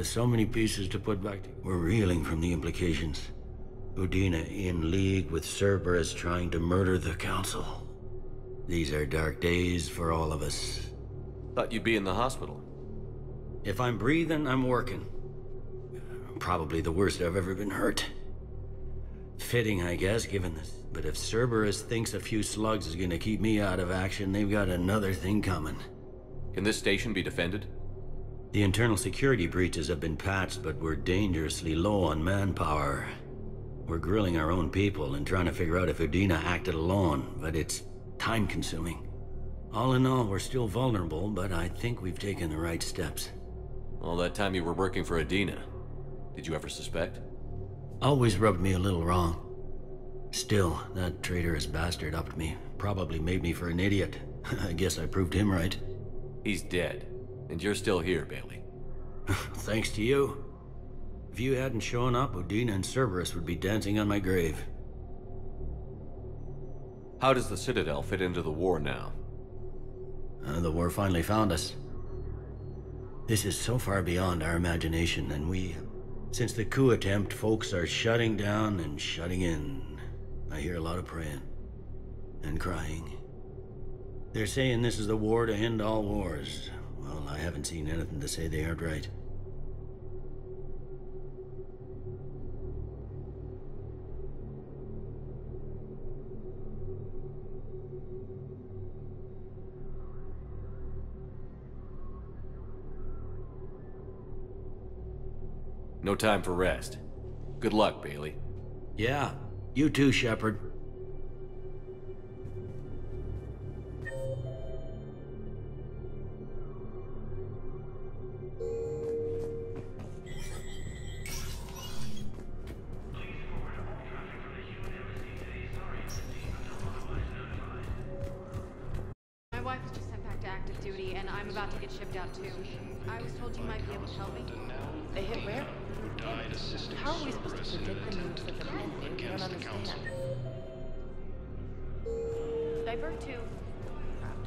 So many pieces to put back together. We're reeling from the implications. Udina in league with Cerberus trying to murder the Council. These are dark days for all of us. Thought you'd be in the hospital. If I'm breathing, I'm working. Probably the worst I've ever been hurt. Fitting, I guess, given this. But if Cerberus thinks a few slugs is gonna keep me out of action, they've got another thing coming. Can this station be defended? The internal security breaches have been patched, but we're dangerously low on manpower. We're grilling our own people and trying to figure out if Udina acted alone, but it's time-consuming. All in all, we're still vulnerable, but I think we've taken the right steps. All that time you were working for Udina, did you ever suspect? Always rubbed me a little wrong. Still, that traitorous bastard upped me. Probably made me for an idiot. I guess I proved him right. He's dead, and you're still here, Bailey. Thanks to you. If you hadn't shown up, Udina and Cerberus would be dancing on my grave. How does the Citadel fit into the war now? The war finally found us. This is so far beyond our imagination, and since the coup attempt, folks are shutting down and shutting in. I hear a lot of praying. And crying. They're saying this is the war to end all wars. Well, I haven't seen anything to say they aren't right. No time for rest. Good luck, Bailey. Yeah, you too, Shepard. My wife was just sent back to active duty, and I'm about to get shipped out too. I was told you might be able to help me. They hit where? How are we supposed to predict the moves of the men, dude? We don't understand. Divert to... do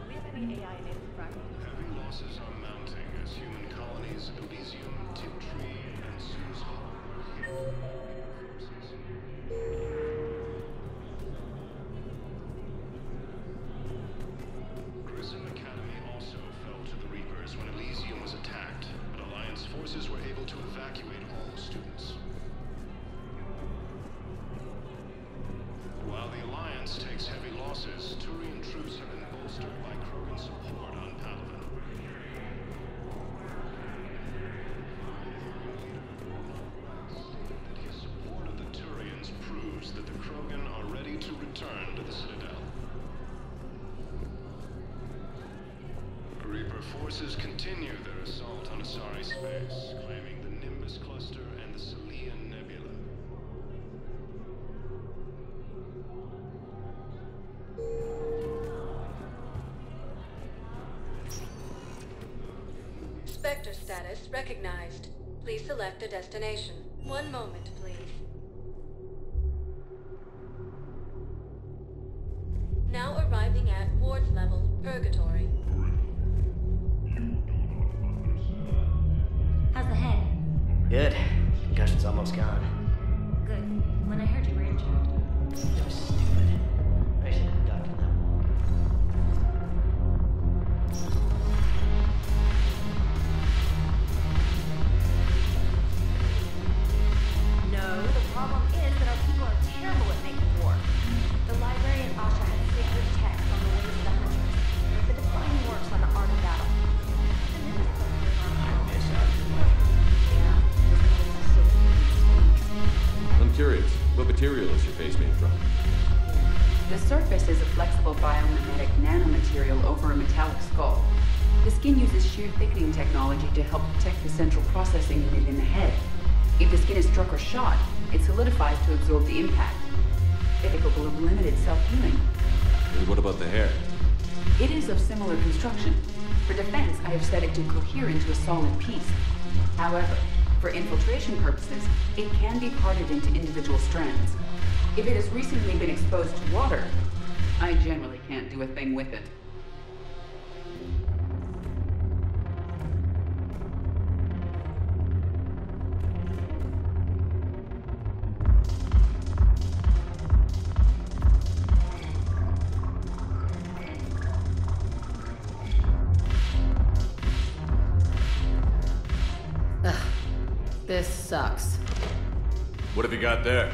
we have any AI-enabled fragments? Heavy losses are mounting as human colonies Elysium, Tiptree, and Sue's Grissom Academy also fell to the Reapers when Elysium was attacked, but Alliance forces were able to evacuate all students. While the Alliance takes heavy losses, Turian troops have been bolstered by Krogan support on Palaven. That his support of the Turians proves that the Krogan are ready to return to the Citadel. Reaper forces continue their assault on Asari space, claiming the Nimbus cluster and the Salian Nebula. Sector status recognized. Please select a destination. One moment, please. Now arriving at ward level, Purgatory. How's the head? Good. Concussion's almost gone. Good. When I heard you were injured. That was stupid. I should have ducked that wall. No, the problem is that our people are terrible at making war. The librarian Asha had sacred text on the ways of the hunters. The divine works on the art of battle. I'm curious, what material is your face made from? The surface is a flexible biomimetic nanomaterial over a metallic skull. The skin uses shear thickening technology to help protect the central processing unit in the head. If the skin is struck or shot, it solidifies to absorb the impact. Capable of limited self-healing. And what about the hair? It is of similar construction. For defense, I have set it to cohere into a solid piece. However, for infiltration purposes, it can be parted into individual strands. If it has recently been exposed to water, I generally can't do a thing with it. This sucks. What have you got there?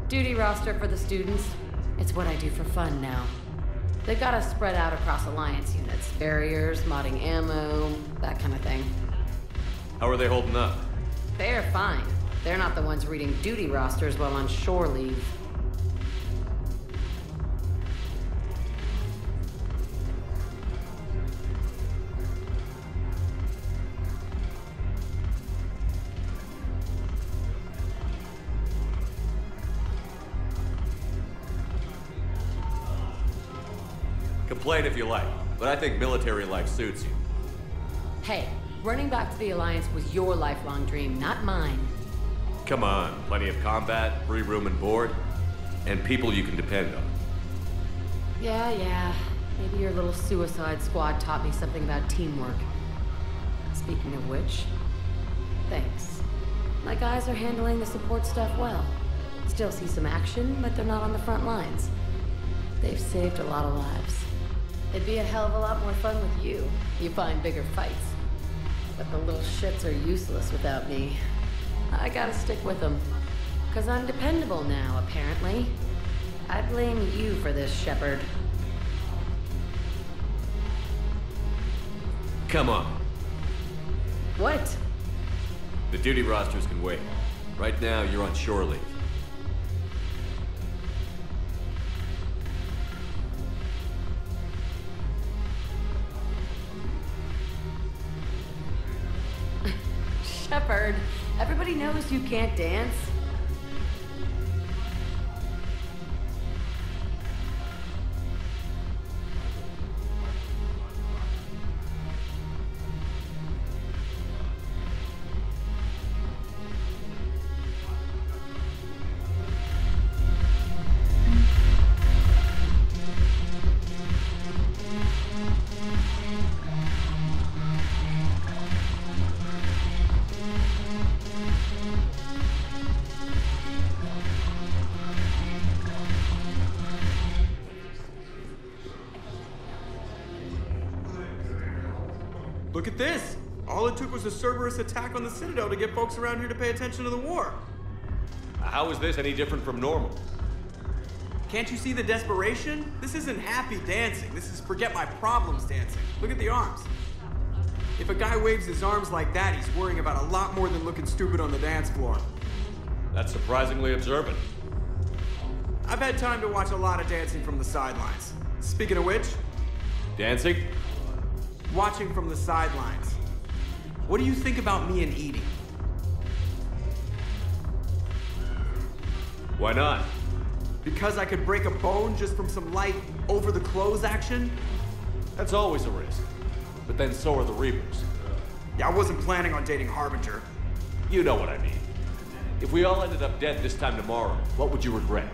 Duty roster for the students. It's what I do for fun now. They got us spread out across Alliance units. Barriers, modding ammo, that kind of thing. How are they holding up? They're fine. They're not the ones reading duty rosters while on shore leave. Complain if you like, but I think military life suits you. Hey, running back to the Alliance was your lifelong dream, not mine. Come on, plenty of combat, free room and board, and people you can depend on. Yeah. Maybe your little suicide squad taught me something about teamwork. Speaking of which, thanks. My guys are handling the support stuff well. Still see some action, but they're not on the front lines. They've saved a lot of lives. It'd be a hell of a lot more fun with you. You find bigger fights. But the little shits are useless without me. I gotta stick with them. 'Cause I'm dependable now, apparently. I blame you for this, Shepard. Come on. What? The duty rosters can wait. Right now, you're on shore leave. Shepard, everybody knows you can't dance. Look at this! All it took was a Cerberus attack on the Citadel to get folks around here to pay attention to the war. How is this any different from normal? Can't you see the desperation? This isn't happy dancing. This is forget my problems dancing. Look at the arms. If a guy waves his arms like that, he's worrying about a lot more than looking stupid on the dance floor. That's surprisingly observant. I've had time to watch a lot of dancing from the sidelines. Speaking of which... Dancing? Watching from the sidelines. What do you think about me and eating? Why not? Because I could break a bone just from some light over-the-clothes action? That's always a risk. But then so are the Reapers. Yeah, I wasn't planning on dating Harbinger. You know what I mean. If we all ended up dead this time tomorrow, what would you regret?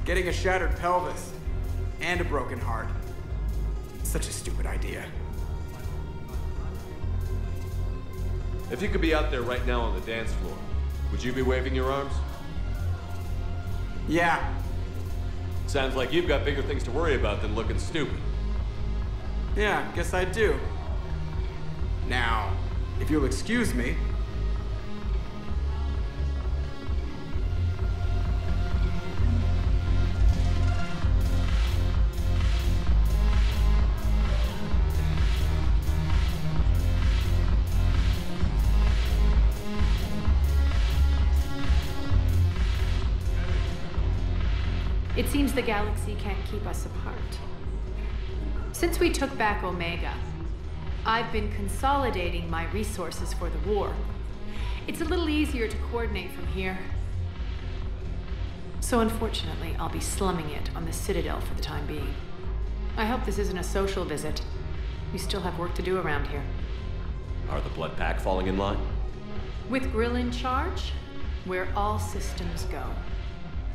Getting a shattered pelvis. And a broken heart. Such a stupid idea. If you could be out there right now on the dance floor, would you be waving your arms? Yeah. Sounds like you've got bigger things to worry about than looking stupid. Yeah, guess I do. Now, if you'll excuse me. It seems the galaxy can't keep us apart. Since we took back Omega, I've been consolidating my resources for the war. It's a little easier to coordinate from here. So unfortunately, I'll be slumming it on the Citadel for the time being. I hope this isn't a social visit. We still have work to do around here. Are the Blood Pack falling in line? With Grill in charge, where all systems go.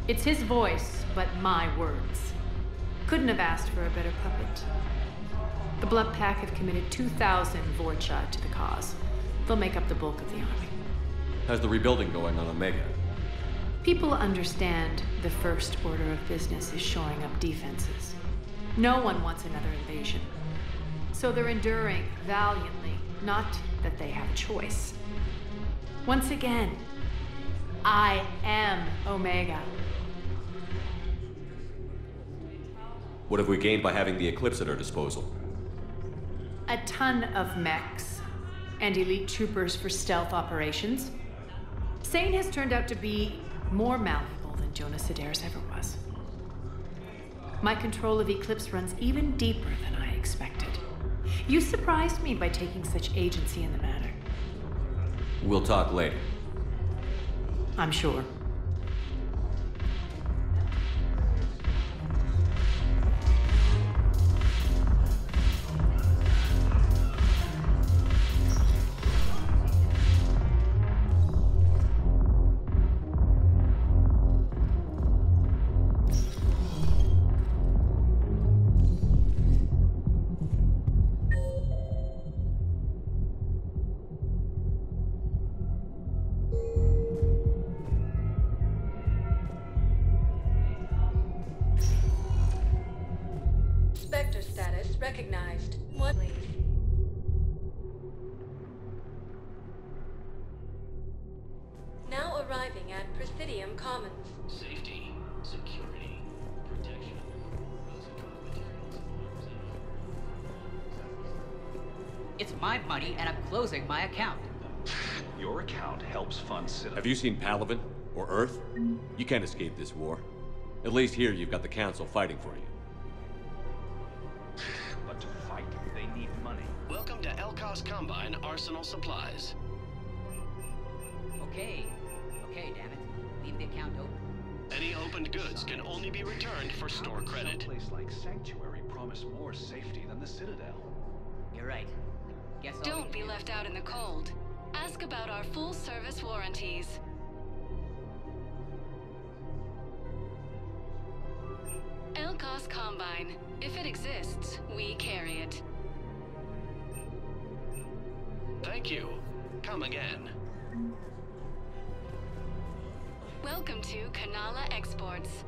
It's his voice, but my words. Couldn't have asked for a better puppet. The Blood Pack have committed 2,000 Vorcha to the cause. They'll make up the bulk of the army. How's the rebuilding going on Omega? People understand the first order of business is shoring up defenses. No one wants another invasion. So they're enduring valiantly, not that they have a choice. Once again, I am Omega. What have we gained by having the Eclipse at our disposal? A ton of mechs and elite troopers for stealth operations. Sane has turned out to be more malleable than Jonas Sedaris ever was. My control of Eclipse runs even deeper than I expected. You surprised me by taking such agency in the matter. We'll talk later. I'm sure. Spectre status recognized. What? Now arriving at Presidium Commons. Safety, security, protection. It's my money and I'm closing my account. Your account helps fund Citadel. Have you seen Palaven or Earth? You can't escape this war. At least here you've got the Council fighting for you. But to fight, they need money. Welcome to Elkos Combine Arsenal Supplies. Okay, damn it. Leave the account open. Any opened goods can only be returned for store credit. A place like Sanctuary promise more safety than the Citadel. You're right. Guess I'll Don't be left out in the cold. Ask about our full service warranties. Elkos Combine. If it exists, we carry it. Thank you. Come again. Welcome to Kanala Exports.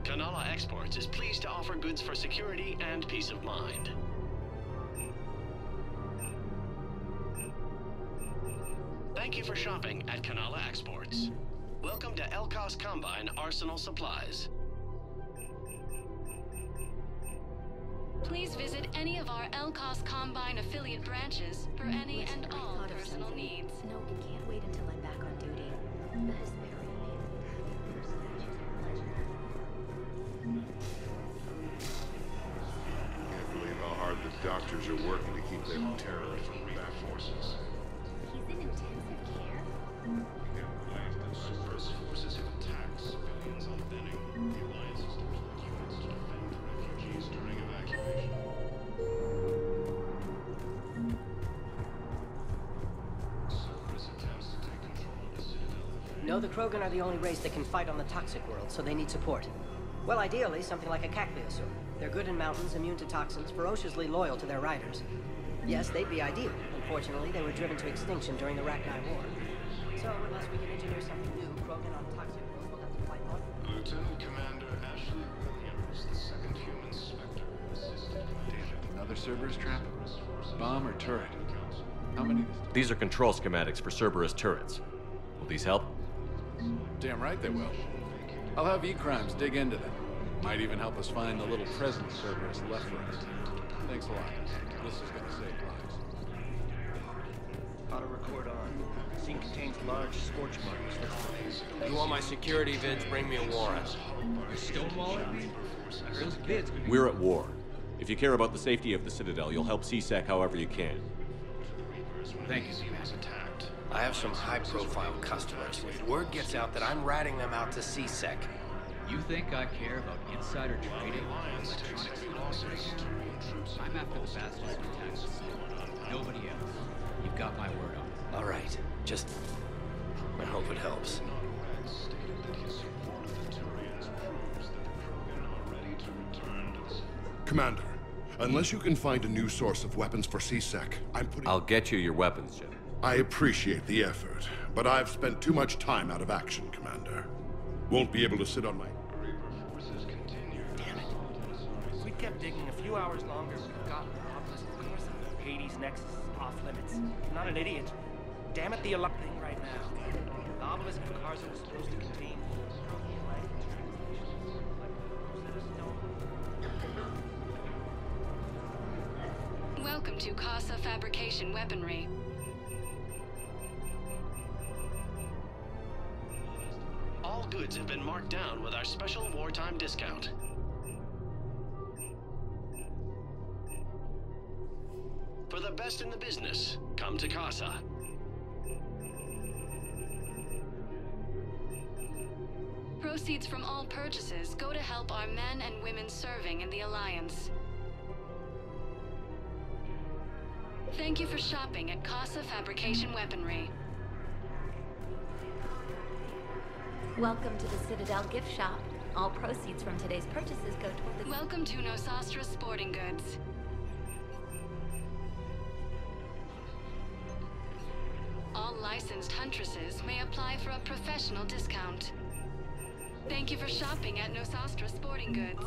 Kanala Exports is pleased to offer goods for security and peace of mind. Thank you for shopping at Kanala Exports. Welcome to Elkos Combine Arsenal Supplies. Please visit any of our Elkos Combine affiliate branches for any and all personal needs. No, it can't wait until I'm back on duty. That is very Can't believe how hard the doctors are working to keep their terrorists from back forces. He's in intensive care? No, the Krogan are the only race that can fight on the toxic world, so they need support. Well, ideally, something like a cacliosaur. They're good in mountains, immune to toxins, ferociously loyal to their riders. Yes, they'd be ideal. Unfortunately, they were driven to extinction during the Rachni War. So, unless we can engineer something new, Krogan on toxic world will have to fight on. Lieutenant Commander Ashley Williams, the second human Spectre, assisted. Another Cerberus trap? Bomb or turret? How many? These are control schematics for Cerberus turrets. Will these help? Damn right they will. I'll have E-Crimes dig into them. Might even help us find the little present Cerberus left for us. Thanks a lot. This is gonna save lives. Auto record on. Scene contains large scorch marks. You want my security vids, bring me a warrant. You're stonewalling me? Those vids could be... We're at war. If you care about the safety of the Citadel, you'll help CSEC however you can. Thank you. I have some high-profile customers. If word gets out that I'm ratting them out to CSEC. You think I care about insider trading? I'm after the bastards who attacked us. Nobody else. You've got my word on it. All right. Just... I hope it helps. Commander, unless you can find a new source of weapons for CSEC, I'm putting... I'll get you your weapons, Jim. I appreciate the effort, but I've spent too much time out of action, Commander. Won't be able to sit on my... Damn it. If we'd kept digging a few hours longer, we'd have gotten the obelisk course. Hades' nexus is off limits. I'm not an idiot. Damn it, the thing right now. The obelisk of Karza was supposed to contain... Welcome to Casa Fabrication Weaponry. All goods have been marked down with our special wartime discount. For the best in the business, come to Casa. Proceeds from all purchases go to help our men and women serving in the Alliance. Thank you for shopping at Casa Fabrication Weaponry. Welcome to the Citadel gift shop. All proceeds from today's purchases go toward the... Welcome to Nosastra Sporting Goods. All licensed huntresses may apply for a professional discount. Thank you for shopping at Nosastra Sporting Goods.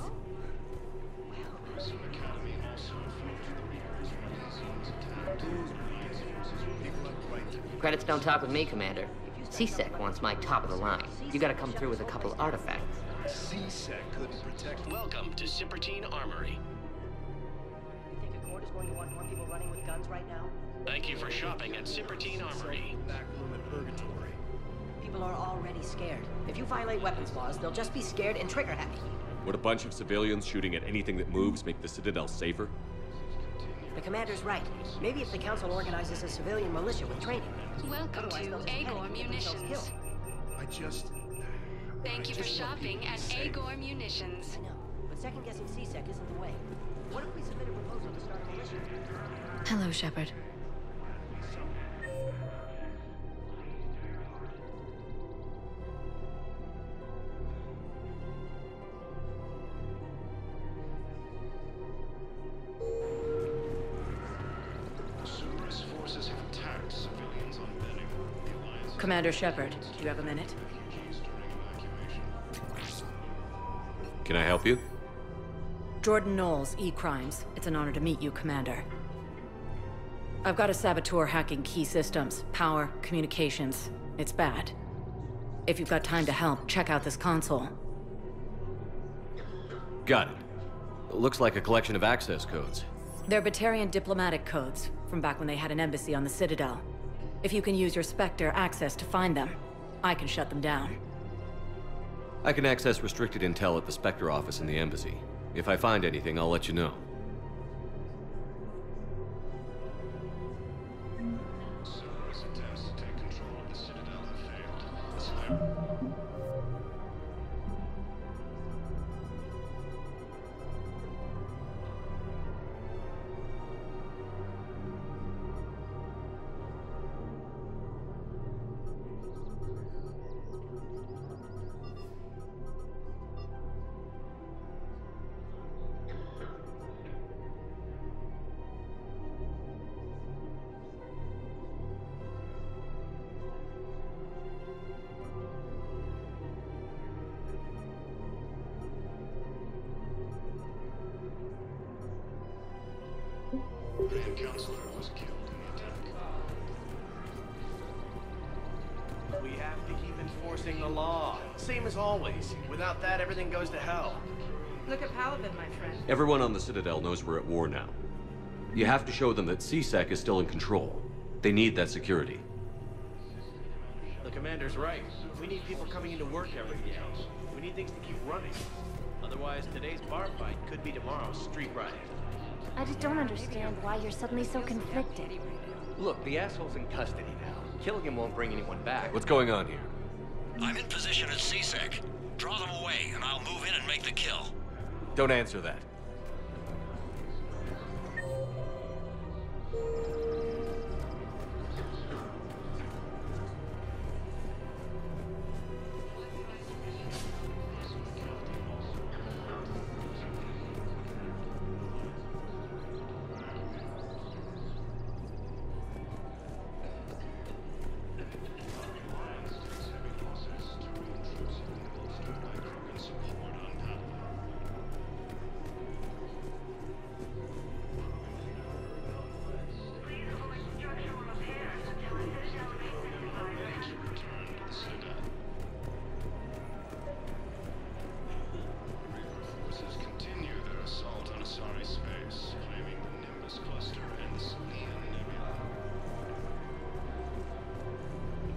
Credits don't talk with me, Commander. CSEC wants my top of the line. You gotta come through with a couple of artifacts. CSEC couldn't protect... Welcome to Shepard Armory. You think the court is going to want more people running with guns right now? Thank you for shopping at Shepard Armory. Back room in purgatory. People are already scared. If you violate weapons laws, they'll just be scared and trigger happy. Would a bunch of civilians shooting at anything that moves make the Citadel safer? The Commander's right. Maybe if the Council organizes a civilian militia with training. Welcome to Agor Munitions. Thank you for shopping at Agor Munitions. I know, but second-guessing CSEC isn't the way. What if we submit a proposal to start a militia? Hello, Shepard. Commander Shepard, do you have a minute? Can I help you? Jordan Knowles, E-Crimes. It's an honor to meet you, Commander. I've got a saboteur hacking key systems, power, communications. It's bad. If you've got time to help, check out this console. Got it. It looks like a collection of access codes. They're Batarian diplomatic codes, from back when they had an embassy on the Citadel. If you can use your Spectre access to find them, I can shut them down. I can access restricted intel at the Spectre office in the embassy. If I find anything, I'll let you know. Cerberus attempts to take control of the Citadel have failed. Grand Counselor was killed in the attack. We have to keep enforcing the law. Same as always. Without that, everything goes to hell. Look at Paladin, my friend. Everyone on the Citadel knows we're at war now. You have to show them that CSEC is still in control. They need that security. The commander's right. We need people coming into work every day. We need things to keep running. Otherwise, today's bar fight could be tomorrow's street riot. I just don't understand why you're suddenly so conflicted. Look, the asshole's in custody now. Killing him won't bring anyone back. What's going on here? I'm in position at CSEC. Draw them away, and I'll move in and make the kill. Don't answer that.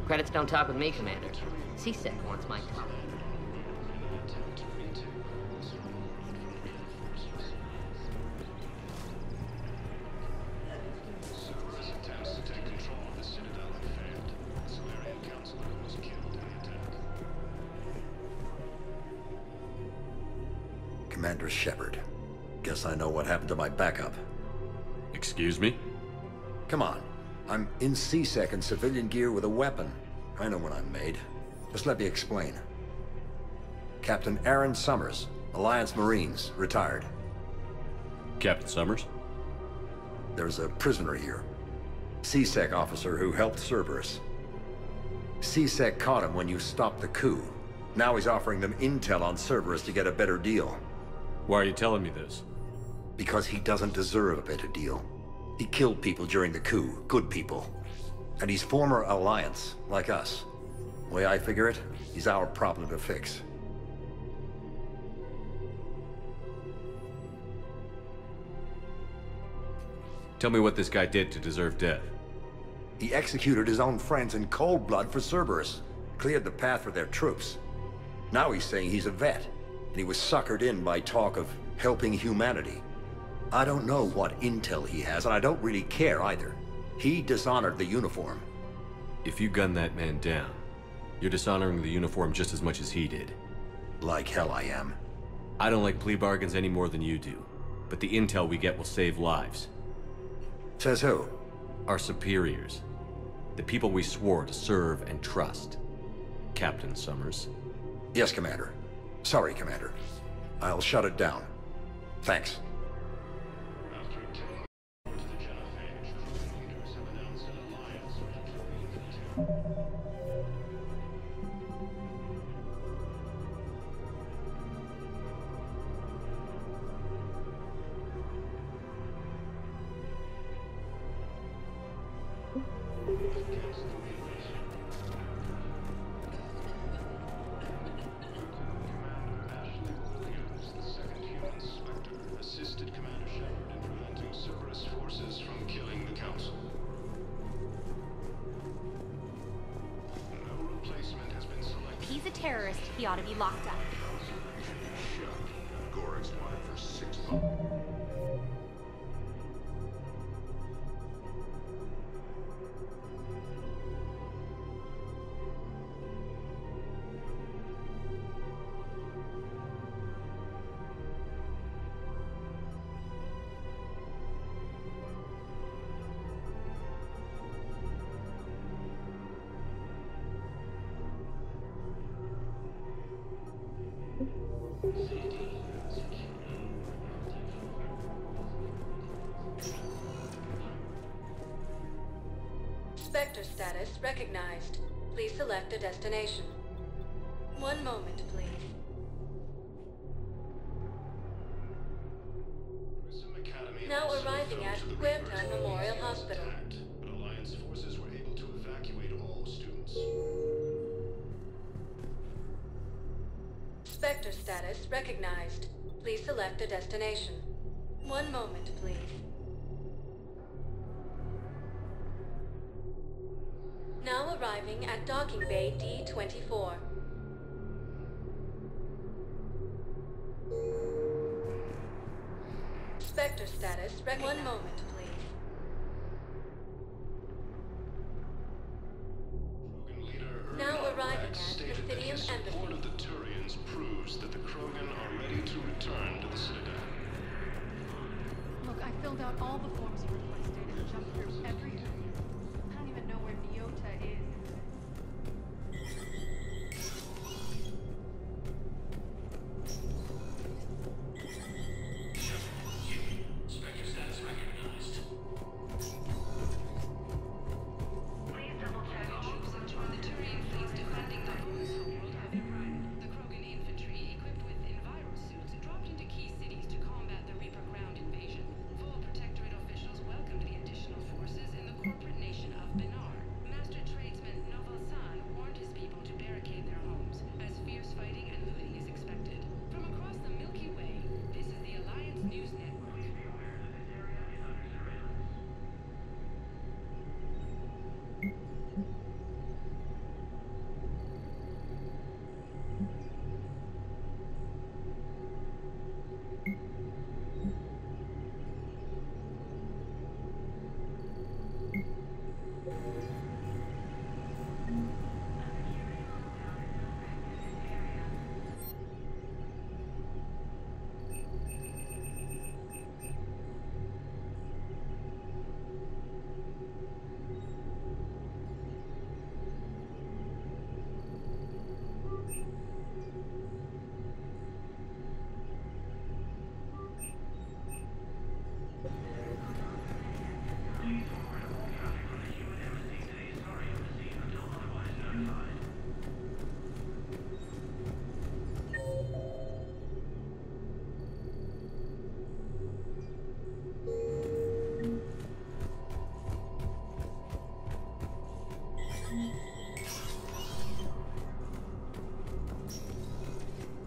Credits don't talk with me, Commander. CSEC wants my talk. Cerberus attempts to take control of the Citadel have failed. The Solarian Counselor was killed in the attack. Commander Shepard. Guess I know what happened to my backup. Excuse me? Come on. I'm in CSEC in civilian gear with a weapon. I know when I'm made. Just let me explain. Captain Aaron Summers, Alliance Marines, retired. Captain Summers? There's a prisoner here. CSEC officer who helped Cerberus. CSEC caught him when you stopped the coup. Now he's offering them intel on Cerberus to get a better deal. Why are you telling me this? Because he doesn't deserve a better deal. He killed people during the coup, good people. And he's former Alliance, like us. The way I figure it, he's our problem to fix. Tell me what this guy did to deserve death. He executed his own friends in cold blood for Cerberus. Cleared the path for their troops. Now he's saying he's a vet, and he was suckered in by talk of helping humanity. I don't know what intel he has, and I don't really care either. He dishonored the uniform. If you gun that man down, you're dishonoring the uniform just as much as he did. Like hell I am. I don't like plea bargains any more than you do, but the intel we get will save lives. Says who? Our superiors. The people we swore to serve and trust. Captain Summers. Yes, Commander. Sorry, Commander. I'll shut it down. Thanks. Assisted Commander Shepard in preventing Cerberus forces from killing the Council. No replacement has been selected. If he's a terrorist, he ought to be locked up. Gorix wanted for 6 months. Spectre status recognized. Please select a destination. One moment, please. Now arriving arriving at Huerta Memorial Hospital. But Alliance forces were able to evacuate all students. Spectre status recognized. Please select a destination. One moment, please. Now arriving at docking bay D-24. Spectre status recognized. One moment, please. Now arriving at Amphibian Embassy. Support of the Turians proves that the Krogan are ready to return to the Citadel. Look, I filled out all the forms you requested and jumped through everything. I don't even know where Neota is. Spectre status recognized. Please double check. Troops have joined the Turian fleets defending the Lord's homeworld have arrived. The Krogan infantry, equipped with enviro suits, dropped into key cities to combat the Reaper ground invasion. Full Protectorate officials welcomed the additional forces in the corporate nation of Benar. Master tradesman Novalsan warned his people to barricade their homes, as fierce fighting and looting is expected. From across the Milky Way, this is the Alliance News Network.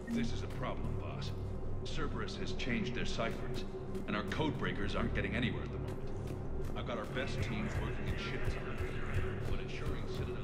This is a problem, boss. Cerberus has changed their ciphers, and our code breakers aren't getting anywhere at the moment. I've got our best teams working in shit time, but ensuring Citadel...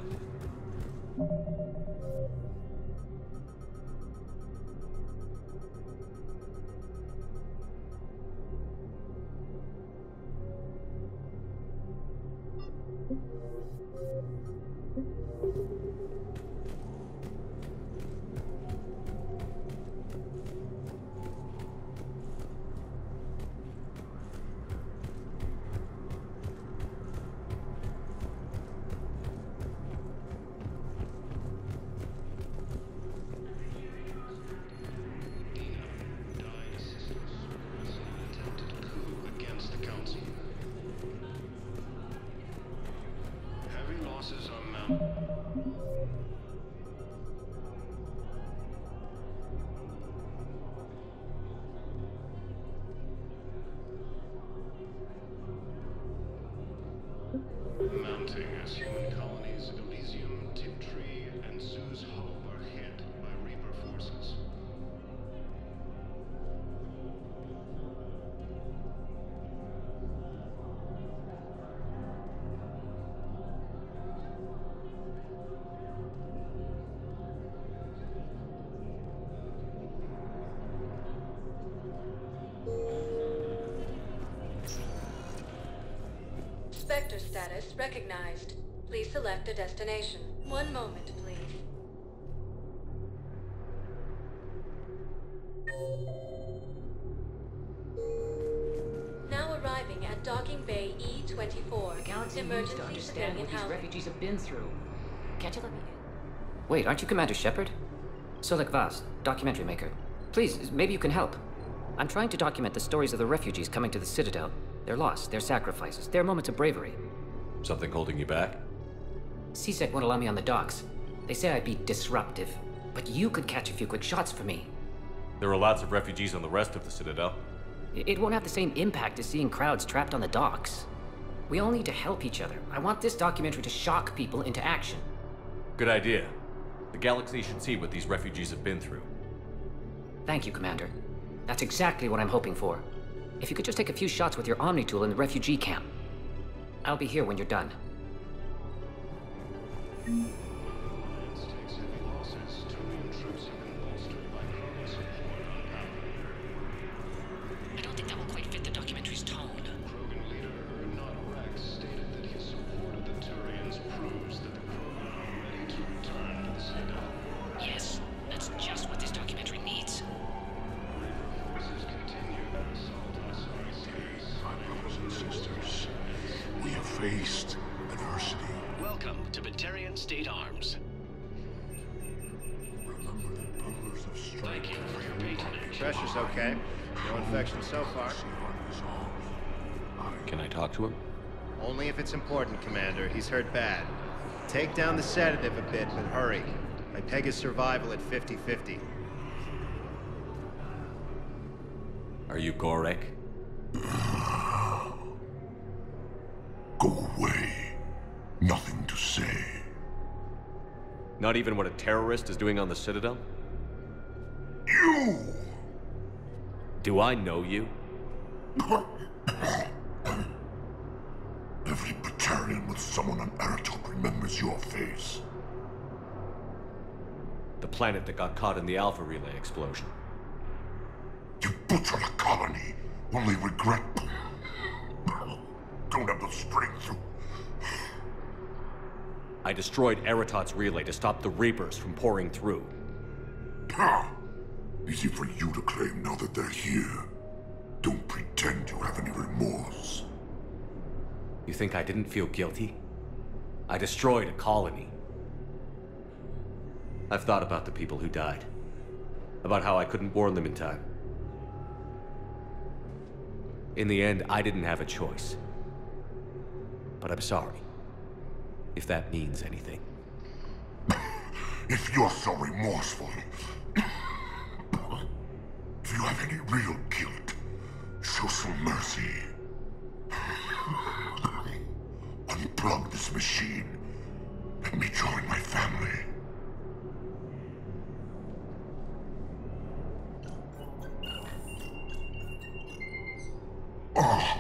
Mounting as human colonies Elysium, Tiptree, and Sue's Hope are hit by Reaper forces. Spectre status recognized. Please select a destination. One moment, please. Now arriving at docking bay E-24. The galaxy needs Emergency to understand civilian what these housing. refugees have been through. Can't you let me... Wait, aren't you Commander Shepard? Solek Vaz, documentary maker. Please, maybe you can help. I'm trying to document the stories of the refugees coming to the Citadel. Their loss, their sacrifices, their moments of bravery. Something holding you back? CSEC won't allow me on the docks. They say I'd be disruptive. But you could catch a few quick shots for me. There are lots of refugees on the rest of the Citadel. It won't have the same impact as seeing crowds trapped on the docks. We all need to help each other. I want this documentary to shock people into action. Good idea. The galaxy should see what these refugees have been through. Thank you, Commander. That's exactly what I'm hoping for. If you could just take a few shots with your Omni tool in the refugee camp. I'll be here when you're done. I don't think that will quite fit the documentary's tone. Krogan leader Rex stated that his support of the Turians proves that the Krogan are ready to return to the Citadel. Yes, that's just what this documentary needs. Forces continue their assault on Sorry Seas. My brothers and sisters, we have faced adversity. Welcome to Batarian State Arms. Remember the pillars of strength. Thank you for your patronage. Pressure's okay. No infection so far. Can I talk to him? Only if it's important, Commander. He's hurt bad. Take down the sedative a bit, but hurry. I peg his survival at 50-50. Are you Gorek? Go away. Nothing to say. Not even what a terrorist is doing on the Citadel? You! Do I know you? Every Batarian with someone on Aratok remembers your face. The planet that got caught in the Alpha Relay explosion. You butchered a colony, only regret. Don't have the strength to... I destroyed Eratot's relay to stop the Reapers from pouring through. Easy for you to claim now that they're here. Don't pretend you have any remorse. You think I didn't feel guilty? I destroyed a colony. I've thought about the people who died. About how I couldn't warn them in time. In the end, I didn't have a choice. But I'm sorry. If that means anything. If you're so remorseful, if you have any real guilt, show some mercy. Unplug this machine. Let me join my family. Oh.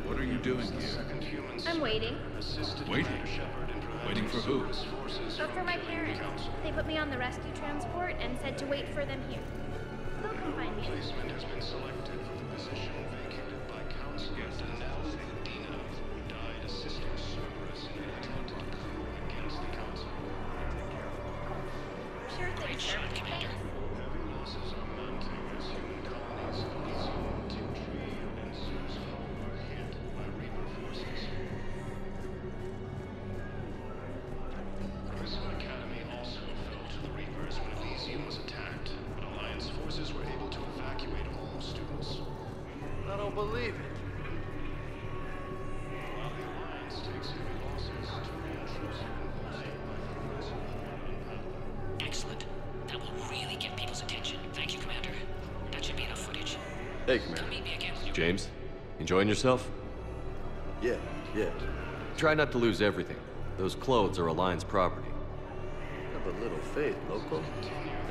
What are you doing here? I'm waiting. Waiting? Waiting for who? Oh, for my parents. They put me on the rescue transport and said to wait for them here. They'll come find me. Replacement has been selected for the position vacated by Counselor Danelle Dina, who died assisting Cerberus in an attempted coup against the Council. Sure thing, sir. Heavy losses are mounting as human colonies of Elysium, Timtree, and Zeus Hope are hit by Reaper forces. Charisma Academy also fell to the Reapers when Elysium was attacked, but Alliance forces were able to evacuate all students. I don't believe it. While the Alliance takes heavy losses, Turian troops have been bullseyed by Krogan and Paladin. Excellent. That will really get people's attention. Thank you, Commander. That should be enough footage. Hey, Commander. Come meet me again. James, enjoying yourself? Yeah. Try not to lose everything. Those clothes are Alliance property. Have a little faith, local.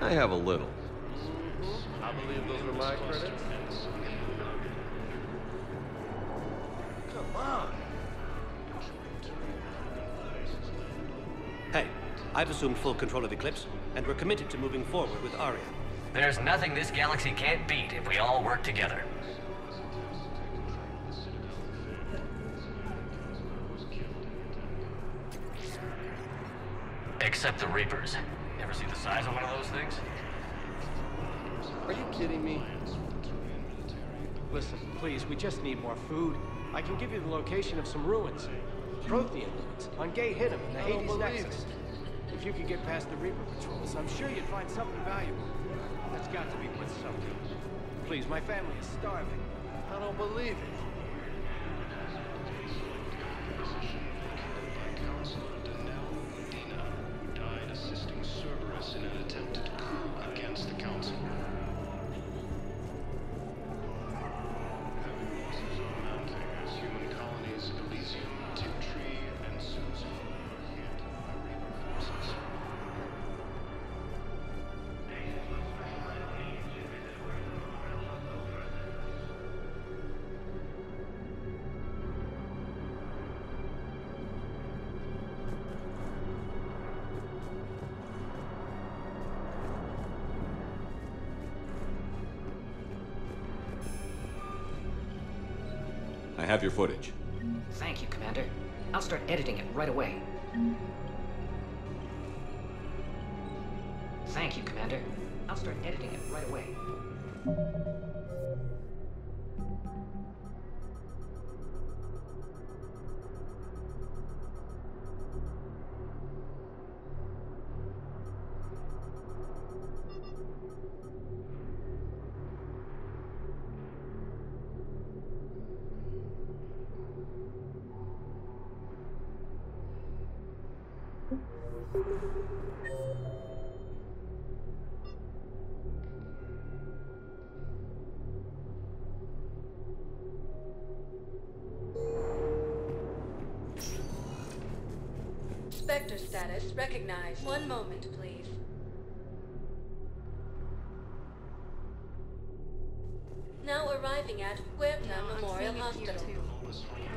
I have a little. I believe those were my credits. Come on. Hey, I've assumed full control of Eclipse, and we're committed to moving forward with Aria. There's nothing this galaxy can't beat if we all work together. Except the Reapers. Ever see the size of one of those things? Are you kidding me? Listen, please, we just need more food. I can give you the location of some ruins. Prothean ruins, on Gay Hittim in the Hades Nexus. If you could get past the Reaper patrols, I'm sure you'd find something valuable. That's got to be worth something. Please, my family is starving. I don't believe it. Died assisting Cerberus in an attempted coup against the Council. Heavy losses are mounting as human colonies Elysium, Tiptree, and Susan are hit by Reaper forces. I have your footage. Thank you, Commander. I'll start editing it right away. Thank you, Commander. I'll start editing it right away. Spectre status recognized. One moment, please. Now arriving at Huerta Memorial Hospital. We're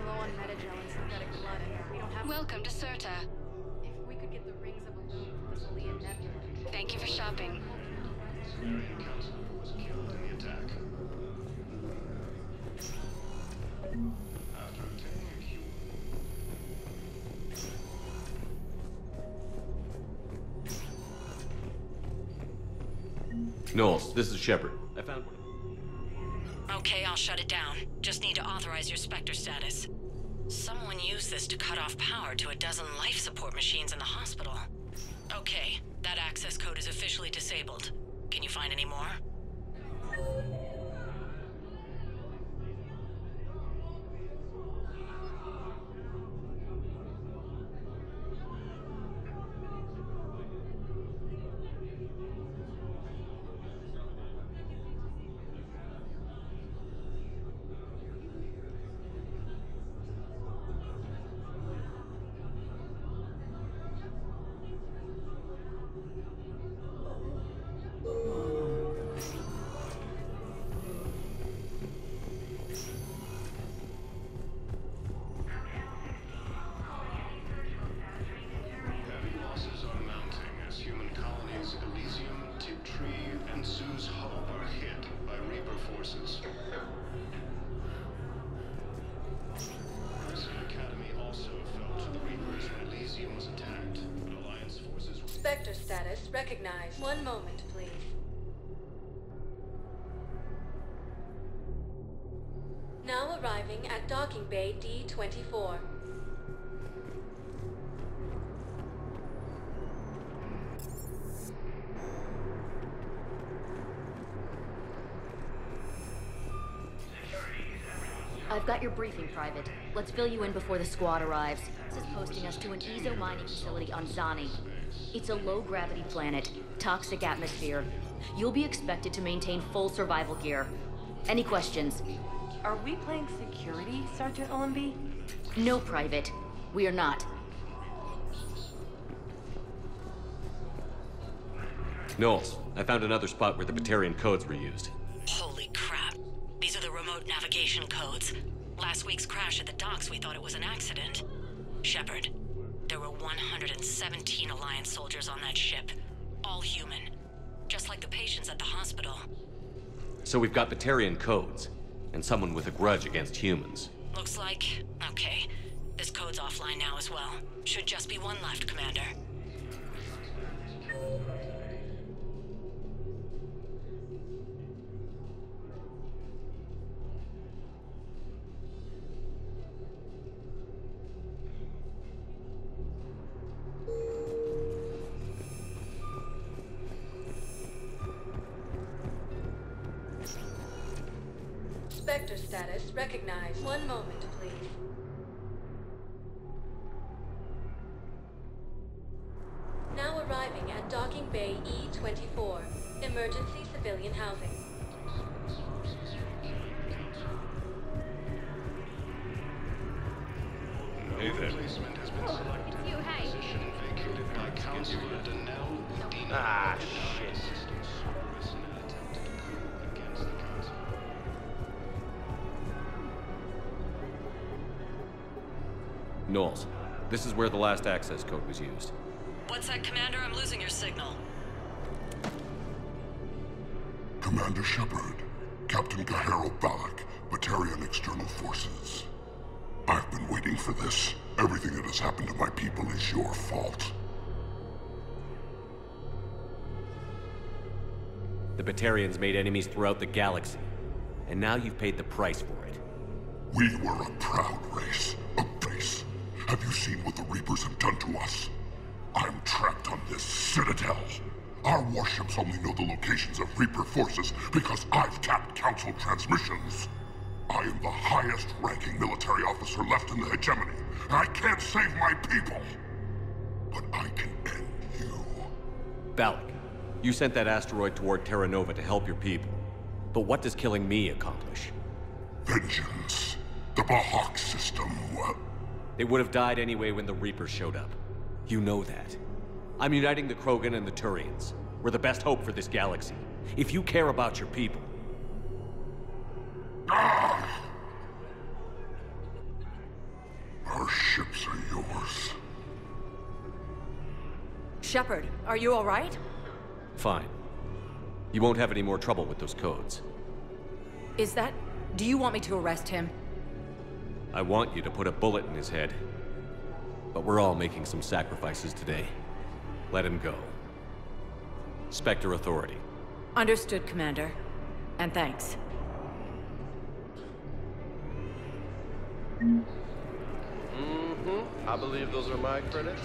low on Metagel and synthetic blood, and we don't have. Welcome to Certa. If we could get the rings of Illusion from this Alien Nebula. Thank you for shopping. Sumerian counselor was killed in the attack. After obtaining a cure. Knowles, this is Shepard. I found one. Okay, I'll shut it down. Just need to authorize your Spectre status. Someone used this to cut off power to a dozen life support machines in the hospital. Okay, that access code is officially disabled. Can you find any more? Spectre status recognized. One moment, please. Now arriving at docking bay D-24. I've got your briefing, Private. Let's fill you in before the squad arrives. This is posting us to an Ezo mining facility on Zani. It's a low-gravity planet, toxic atmosphere. You'll be expected to maintain full survival gear. Any questions? Are we playing security, Sergeant Ullenby? No, Private. We are not. Knowles, I found another spot where the Batarian codes were used. Holy crap. These are the remote navigation codes. Last week's crash at the docks, we thought it was an accident. Shepard, there were 117 Alliance soldiers on that ship. All human. Just like the patients at the hospital. So we've got Batarian codes, and someone with a grudge against humans. Looks like... okay. This code's offline now as well. Should just be one left, Commander. Spectre status recognized. One moment, please. Now arriving at Docking Bay E-24, emergency civilian housing. Hey there. Replacement has been selected. You, hey. Position vacated by Counselor Danelle Medina. Ah, Denied shit. assisting Cerberus in an attempted coup against the Council. Knowles, this is where the last access code was used. What's that, Commander? I'm losing your signal. Commander Shepard, Captain Kahero Balak, Batarian External Forces. I've been waiting for this. Everything that has happened to my people is your fault. The Batarians made enemies throughout the galaxy, and now you've paid the price for it. We were a proud race, a base. Have you seen what the Reapers have done to us? I'm trapped on this Citadel. Our warships only know the locations of Reaper forces because I've tapped Council transmissions. I am the highest-ranking military officer left in the hegemony. I can't save my people, but I can end you. Balak, you sent that asteroid toward Terra Nova to help your people. But what does killing me accomplish? Vengeance. The Bahak system, well... They would have died anyway when the Reapers showed up. You know that. I'm uniting the Krogan and the Turians. We're the best hope for this galaxy. If you care about your people... Ah! Our ships are yours. Shepard, are you all right? Fine. You won't have any more trouble with those codes. Is that... Do you want me to arrest him? I want you to put a bullet in his head. But we're all making some sacrifices today. Let him go. Spectre Authority. Understood, Commander. And thanks. I believe those are my credits.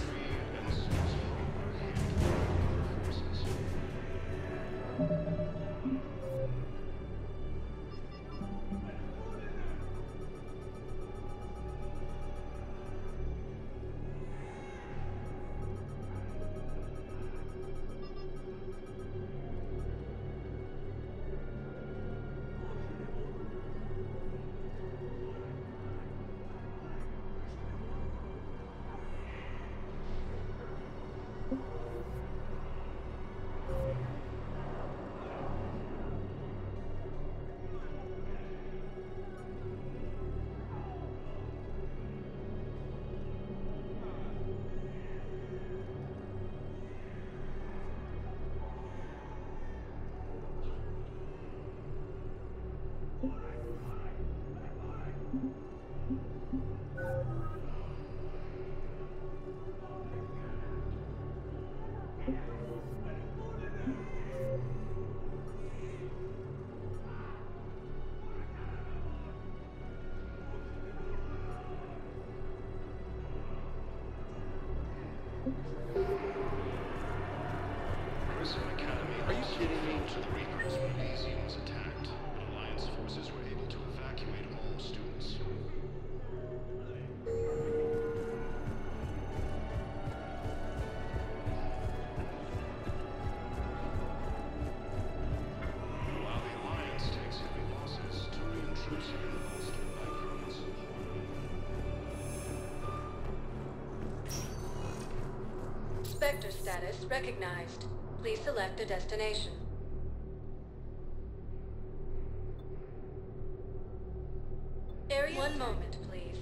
Are you kidding me? To the Reapers when Elysium was attacked, but Alliance forces were able to evacuate all students. While the Alliance takes heavy losses, Turian troops have been bolstered by Krogan's support. Spectre status recognized. Please select a destination. Area. One moment, please.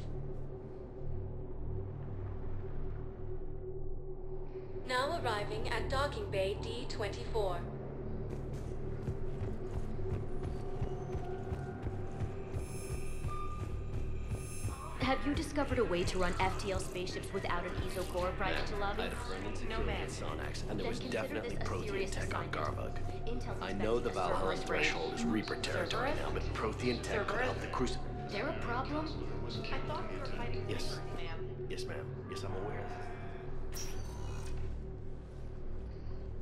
Now arriving at Docking Bay D-24. Have you discovered a way to run FTL spaceships without an ESO core private to lobby? I had a friend in No, security ma'am. at Sonax, and there Then was consider definitely this a Prothean serious tech on assignment. Garbug. Intel's I know the expecting a Valhalla Cerberus break. threshold is Reaper territory Cerberus? now, but Prothean tech could help the Crucible. There a problem? I thought we were fighting Yes. Reapers, ma'am. Yes, ma'am. Yes, I'm aware.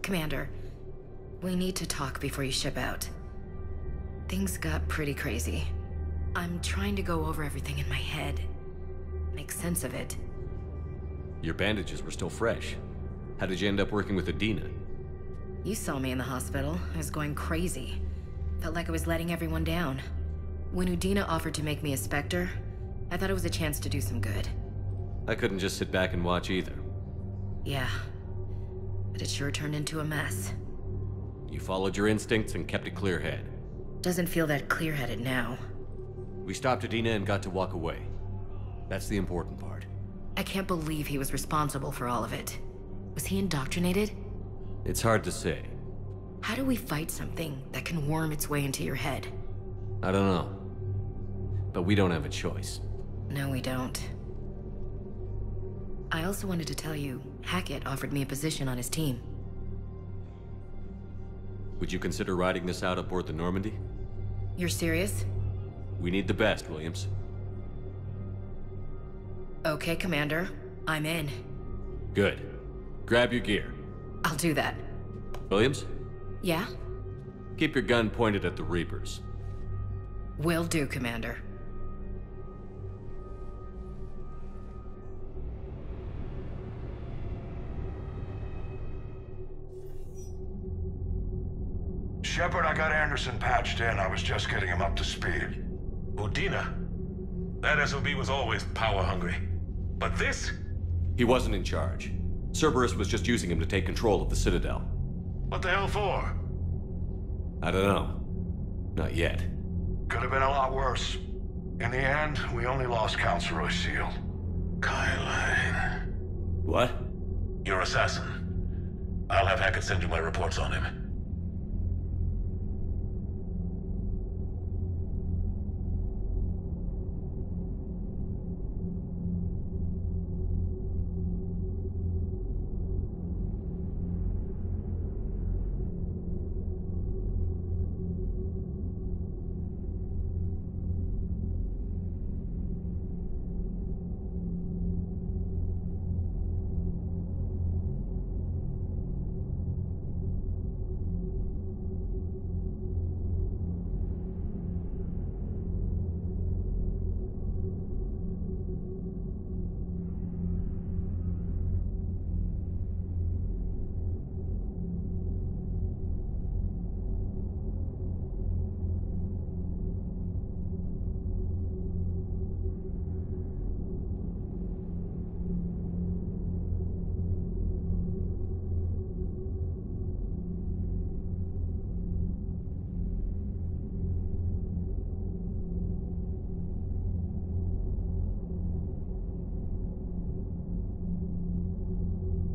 Commander, we need to talk before you ship out. Things got pretty crazy. I'm trying to go over everything in my head. Make sense of it. Your bandages were still fresh. How did you end up working with Adina? You saw me in the hospital. I was going crazy. Felt like I was letting everyone down. When Udina offered to make me a Spectre, I thought it was a chance to do some good. I couldn't just sit back and watch either. Yeah. But it sure turned into a mess. You followed your instincts and kept a clear head. Doesn't feel that clear-headed now. We stopped Adina and got to walk away. That's the important part. I can't believe he was responsible for all of it. Was he indoctrinated? It's hard to say. How do we fight something that can worm its way into your head? I don't know. But we don't have a choice. No, we don't. I also wanted to tell you, Hackett offered me a position on his team. Would you consider riding this out aboard the Normandy? You're serious? We need the best, Williams. Okay, Commander. I'm in. Good. Grab your gear. I'll do that. Williams? Yeah? Keep your gun pointed at the Reapers. Will do, Commander. Shepard, I got Anderson patched in. I was just getting him up to speed. Udina? That SOB was always power-hungry. But this? He wasn't in charge. Cerberus was just using him to take control of the Citadel. What the hell for? I don't know. Not yet. Could have been a lot worse. In the end, we only lost Councilor Seal. Kyline. What? Your assassin. I'll have Hackett send you my reports on him.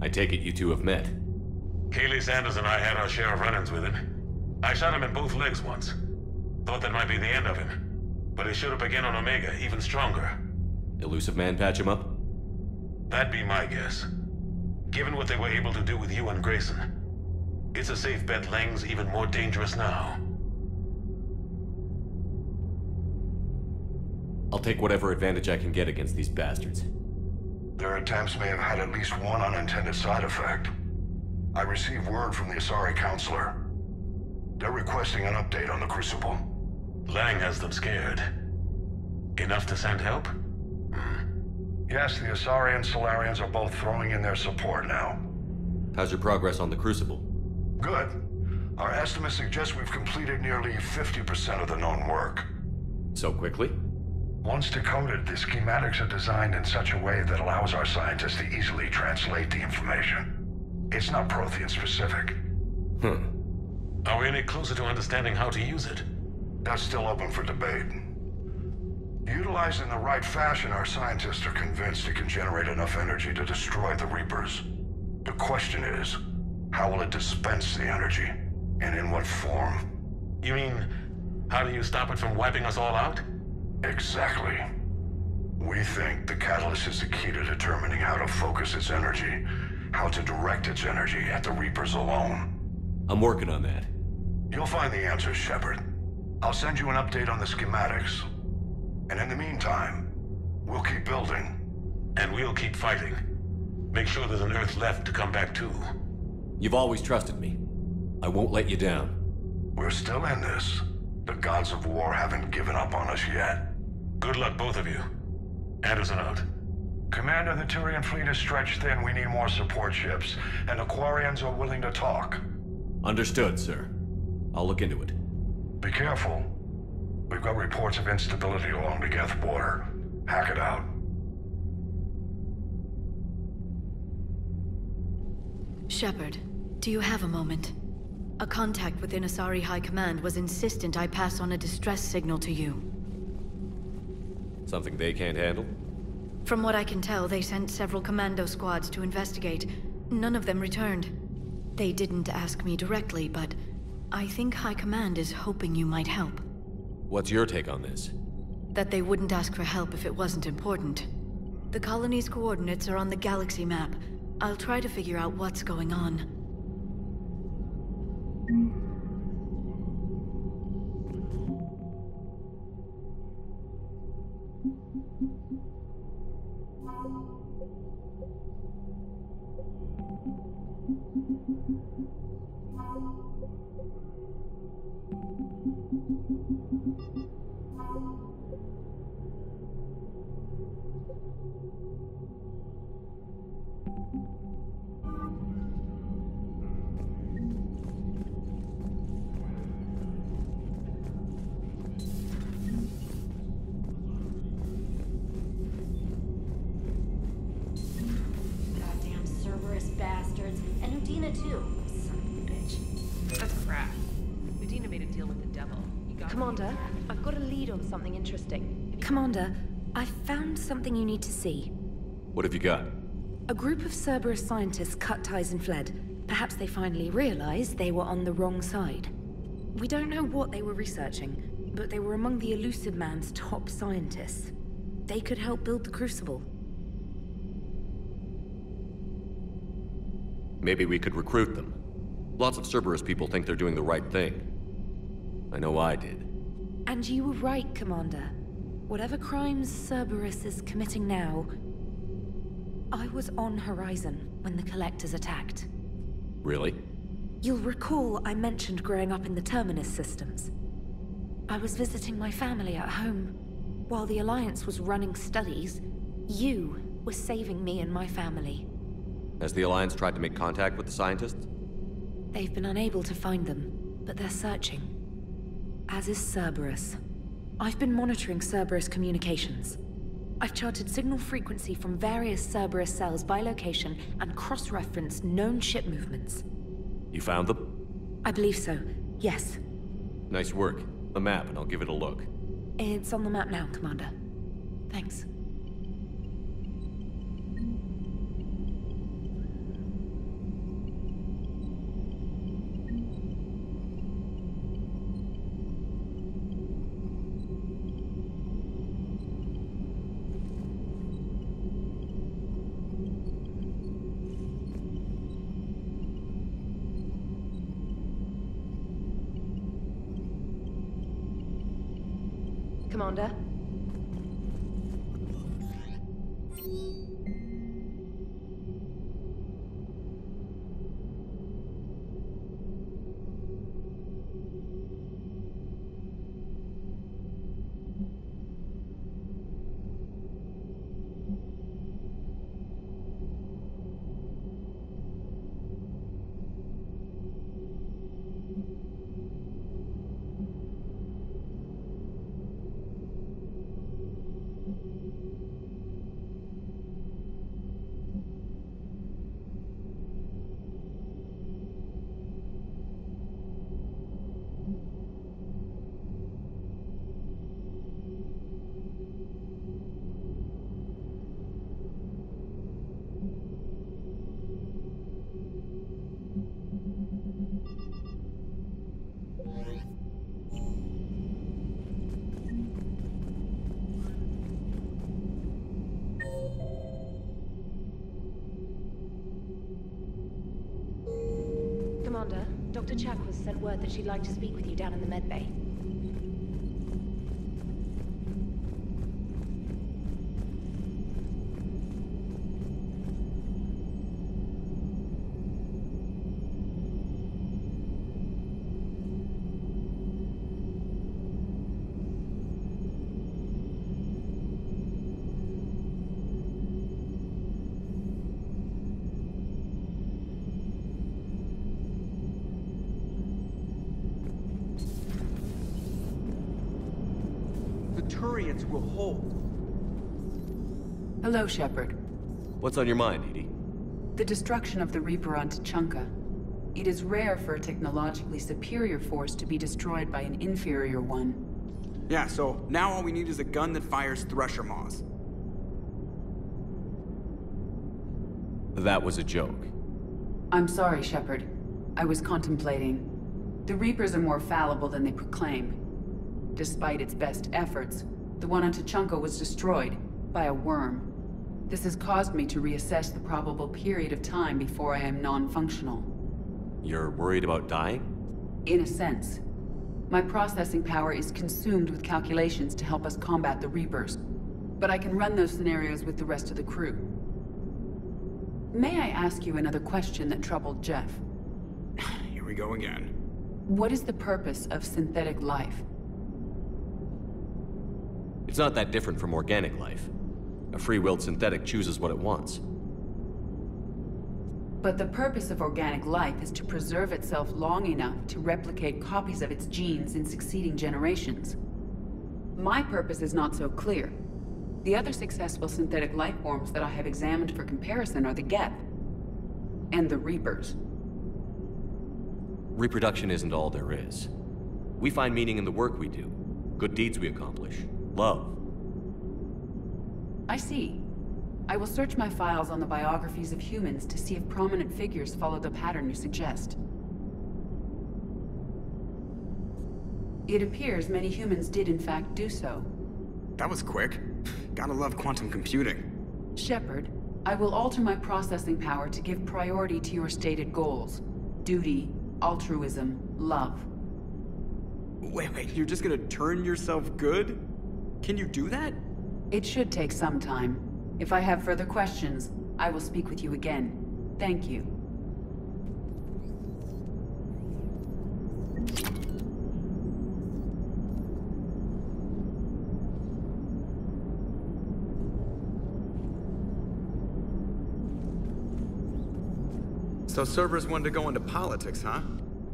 I take it you two have met. Kaylee Sanders and I had our share of run-ins with him. I shot him in both legs once. Thought that might be the end of him. But he showed up again on Omega, even stronger. Elusive Man patch him up? That'd be my guess. Given what they were able to do with you and Grayson, it's a safe bet Lang's even more dangerous now. I'll take whatever advantage I can get against these bastards. Their attempts may have had at least one unintended side effect. I received word from the Asari Counselor. They're requesting an update on the Crucible. Lang has them scared. Enough to send help? Yes, the Asari and Solarians are both throwing in their support now. How's your progress on the Crucible? Good. Our estimates suggest we've completed nearly 50% of the known work. So quickly? Once decoded, the schematics are designed in such a way that allows our scientists to easily translate the information. It's not Prothean specific. Are we any closer to understanding how to use it? That's still open for debate. Utilized in the right fashion, our scientists are convinced it can generate enough energy to destroy the Reapers. The question is, how will it dispense the energy? And in what form? You mean, how do you stop it from wiping us all out? Exactly. We think the catalyst is the key to determining how to focus its energy, how to direct its energy at the Reapers alone. I'm working on that. You'll find the answers, Shepard. I'll send you an update on the schematics. And in the meantime, we'll keep building. And we'll keep fighting. Make sure there's an Earth left to come back to. You've always trusted me. I won't let you down. We're still in this. The gods of war haven't given up on us yet. Good luck, both of you. Anderson out. Commander, the Turian fleet is stretched thin. We need more support ships. And the Quarians are willing to talk. Understood, sir. I'll look into it. Be careful. We've got reports of instability along the Geth border. Hack it out. Shepard, do you have a moment? A contact within Asari High Command was insistent I pass on a distress signal to you. Something they can't handle? From what I can tell, they sent several commando squads to investigate. None of them returned. They didn't ask me directly, but I think High Command is hoping you might help. What's your take on this? That they wouldn't ask for help if it wasn't important. The colony's coordinates are on the galaxy map. I'll try to figure out what's going on. Bastards, and Udina too. Son of a bitch. That's crap. Udina made a deal with the devil. Commander, I've got a lead on something interesting. Commander, I've found something you need to see. What have you got? A group of Cerberus scientists cut ties and fled. Perhaps they finally realized they were on the wrong side. We don't know what they were researching, but they were among the Elusive Man's top scientists. They could help build the Crucible. Maybe we could recruit them. Lots of Cerberus people think they're doing the right thing. I know I did. And you were right, Commander. Whatever crimes Cerberus is committing now, I was on Horizon when the Collectors attacked. Really? You'll recall I mentioned growing up in the Terminus systems. I was visiting my family at home. While the Alliance was running studies, you were saving me and my family. Has the Alliance tried to make contact with the scientists? They've been unable to find them, but they're searching. As is Cerberus. I've been monitoring Cerberus communications. I've charted signal frequency from various Cerberus cells by location and cross-referenced known ship movements. You found them? I believe so, yes. Nice work. The map, and I'll give it a look. It's on the map now, Commander. Thanks. Commander? Commander. Dr. Chakwas sent word that she'd like to speak with you down in the med bay. Turians will hold. Hello, Shepard. What's on your mind, Edie? The destruction of the Reaper on Tuchanka. It is rare for a technologically superior force to be destroyed by an inferior one. Yeah, so now all we need is a gun that fires Thresher Maws. That was a joke. I'm sorry, Shepard. I was contemplating. The Reapers are more fallible than they proclaim. Despite its best efforts, the one on Tuchanka was destroyed by a worm. This has caused me to reassess the probable period of time before I am non-functional. You're worried about dying? In a sense. My processing power is consumed with calculations to help us combat the Reapers. But I can run those scenarios with the rest of the crew. May I ask you another question that troubled Jeff? Here we go again. What is the purpose of synthetic life? It's not that different from organic life. A free-willed synthetic chooses what it wants. But the purpose of organic life is to preserve itself long enough to replicate copies of its genes in succeeding generations. My purpose is not so clear. The other successful synthetic life forms that I have examined for comparison are the Geth and the Reapers. Reproduction isn't all there is. We find meaning in the work we do, good deeds we accomplish, love. I see. I will search my files on the biographies of humans to see if prominent figures follow the pattern you suggest. It appears many humans did in fact do so. That was quick. Gotta love quantum computing. Shepard, I will alter my processing power to give priority to your stated goals. Duty, altruism, love. Wait, you're just gonna turn yourself good? Can you do that? It should take some time. If I have further questions, I will speak with you again. Thank you. So Cerberus wanted to go into politics, huh?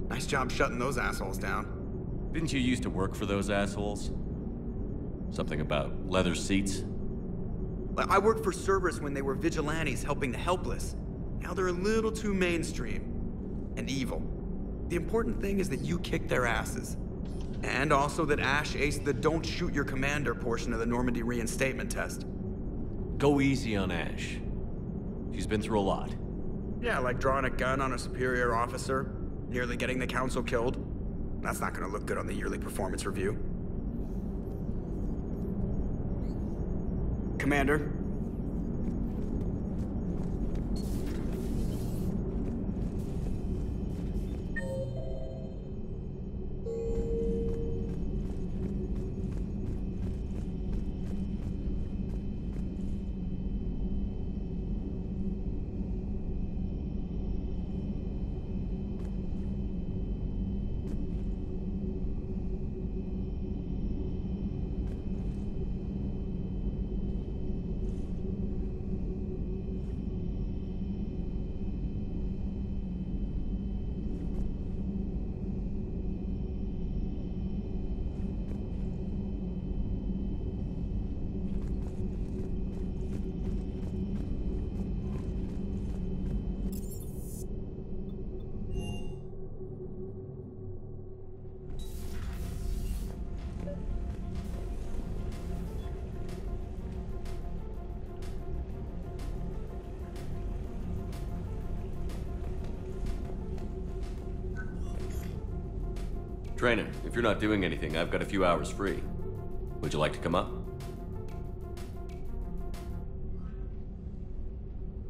Nice job shutting those assholes down. Didn't you used to work for those assholes? Something about leather seats? I worked for Cerberus when they were vigilantes helping the helpless. Now they're a little too mainstream. And evil. The important thing is that you kicked their asses. And also that Ash aced the don't shoot your commander portion of the Normandy reinstatement test. Go easy on Ash. She's been through a lot. Yeah, like drawing a gun on a superior officer, nearly getting the council killed. That's not gonna look good on the yearly performance review. Commander. Trainer, if you're not doing anything, I've got a few hours free. Would you like to come up?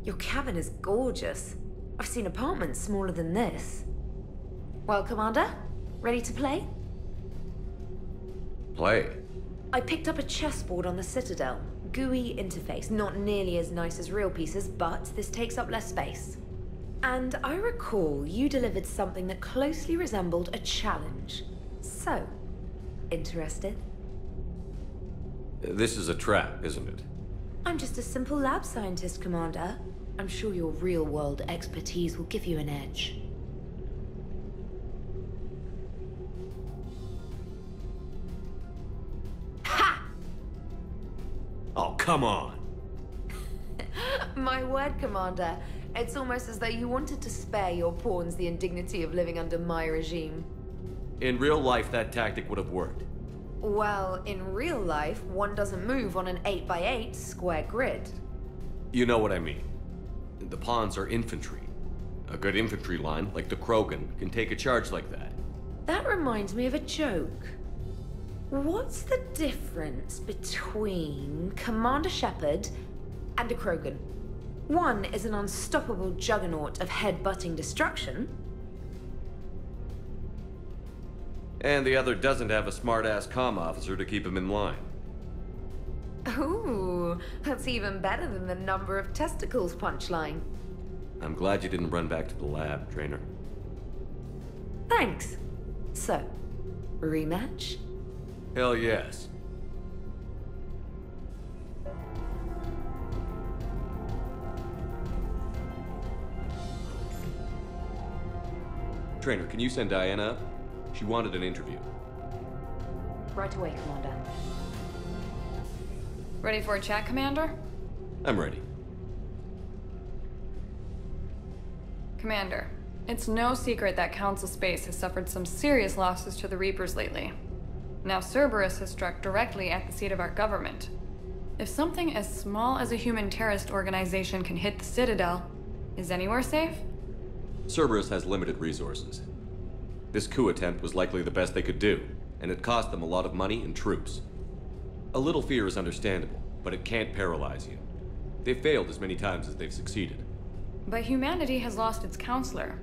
Your cabin is gorgeous. I've seen apartments smaller than this. Well, Commander, ready to play? Play? I picked up a chessboard on the Citadel. GUI interface, not nearly as nice as real pieces, but this takes up less space. And I recall you delivered something that closely resembled a challenge. So, interested? This is a trap, isn't it? I'm just a simple lab scientist, Commander. I'm sure your real-world expertise will give you an edge. Ha! Oh, come on! My word, Commander. It's almost as though you wanted to spare your pawns the indignity of living under my regime. In real life, that tactic would have worked. Well, in real life, one doesn't move on an 8x8 square grid. You know what I mean. The pawns are infantry. A good infantry line, like the Krogan, can take a charge like that. That reminds me of a joke. What's the difference between Commander Shepard and a Krogan? One is an unstoppable juggernaut of head-butting destruction. And the other doesn't have a smart-ass comm officer to keep him in line. Ooh, that's even better than the number of testicles punchline. I'm glad you didn't run back to the lab, Trainer. Thanks. So, rematch? Hell yes. Trainer, can you send Diana up? She wanted an interview. Right away, Commander. Ready for a chat, Commander? I'm ready. Commander, it's no secret that Council Space has suffered some serious losses to the Reapers lately. Now Cerberus has struck directly at the seat of our government. If something as small as a human terrorist organization can hit the Citadel, is anywhere safe? Cerberus has limited resources. This coup attempt was likely the best they could do, and it cost them a lot of money and troops. A little fear is understandable, but it can't paralyze you. They've failed as many times as they've succeeded. But humanity has lost its counselor.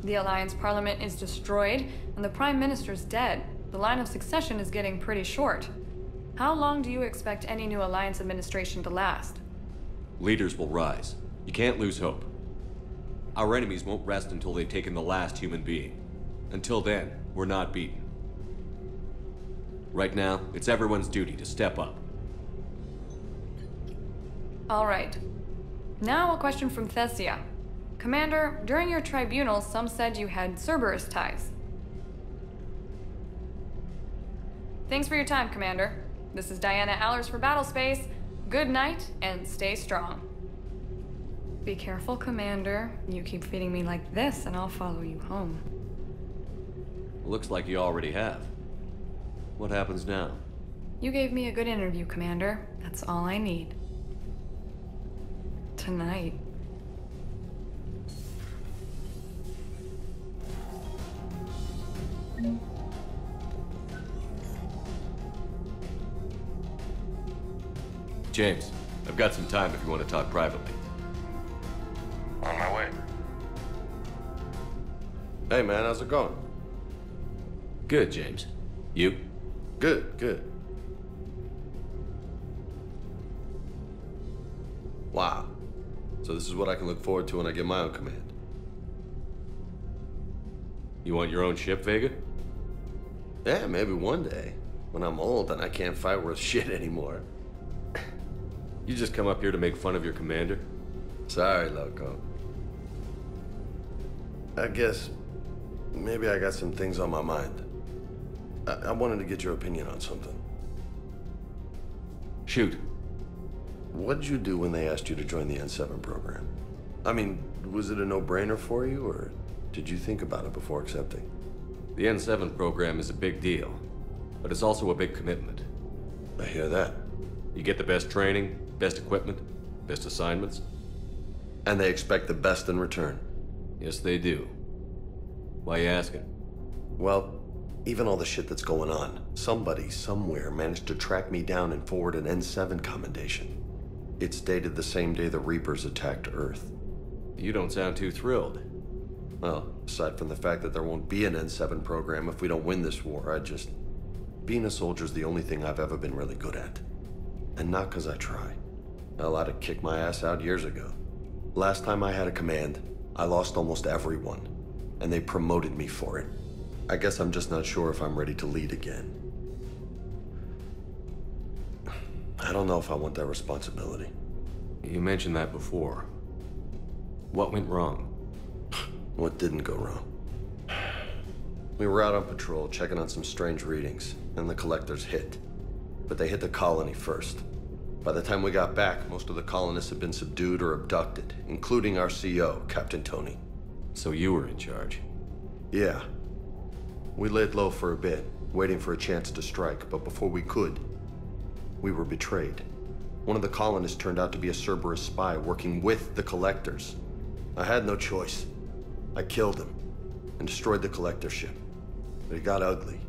The Alliance Parliament is destroyed, and the Prime Minister's dead. The line of succession is getting pretty short. How long do you expect any new Alliance administration to last? Leaders will rise. You can't lose hope. Our enemies won't rest until they've taken the last human being. Until then, we're not beaten. Right now, it's everyone's duty to step up. All right. Now a question from Thessia. Commander, during your tribunal, some said you had Cerberus ties. Thanks for your time, Commander. This is Diana Allers for Battlespace. Good night, and stay strong. Be careful, Commander. You keep feeding me like this, and I'll follow you home. Looks like you already have. What happens now? You gave me a good interview, Commander. That's all I need. Tonight. James, I've got some time if you want to talk privately. On my way. Hey man, how's it going? Good, James. You? Good, good. Wow. So this is what I can look forward to when I get my own command. You want your own ship, Vega? Yeah, maybe one day. When I'm old and I can't fight worth shit anymore. You just come up here to make fun of your commander? Sorry, Loco. I guess maybe I got some things on my mind. I wanted to get your opinion on something. Shoot. What did you do when they asked you to join the N7 program? I mean, was it a no-brainer for you, or did you think about it before accepting? The N7 program is a big deal, but it's also a big commitment. I hear that. You get the best training, best equipment, best assignments. And they expect the best in return. Yes, they do. Why you asking? Well, even all the shit that's going on, somebody somewhere managed to track me down and forward an N7 commendation. It's dated the same day the Reapers attacked Earth. You don't sound too thrilled. Well, aside from the fact that there won't be an N7 program if we don't win this war, being a soldier's the only thing I've ever been really good at. And not because I try. Hell, I'd have kicked my ass out years ago. Last time I had a command, I lost almost everyone. And they promoted me for it. I guess I'm just not sure if I'm ready to lead again. I don't know if I want that responsibility. You mentioned that before. What went wrong? What didn't go wrong? We were out on patrol, checking on some strange readings, and the collectors hit. But they hit the colony first. By the time we got back, most of the colonists had been subdued or abducted, including our CO, Captain Tony. So you were in charge? Yeah. We laid low for a bit, waiting for a chance to strike, but before we could, we were betrayed. One of the colonists turned out to be a Cerberus spy working with the collectors. I had no choice. I killed him and destroyed the collector ship. But it got ugly.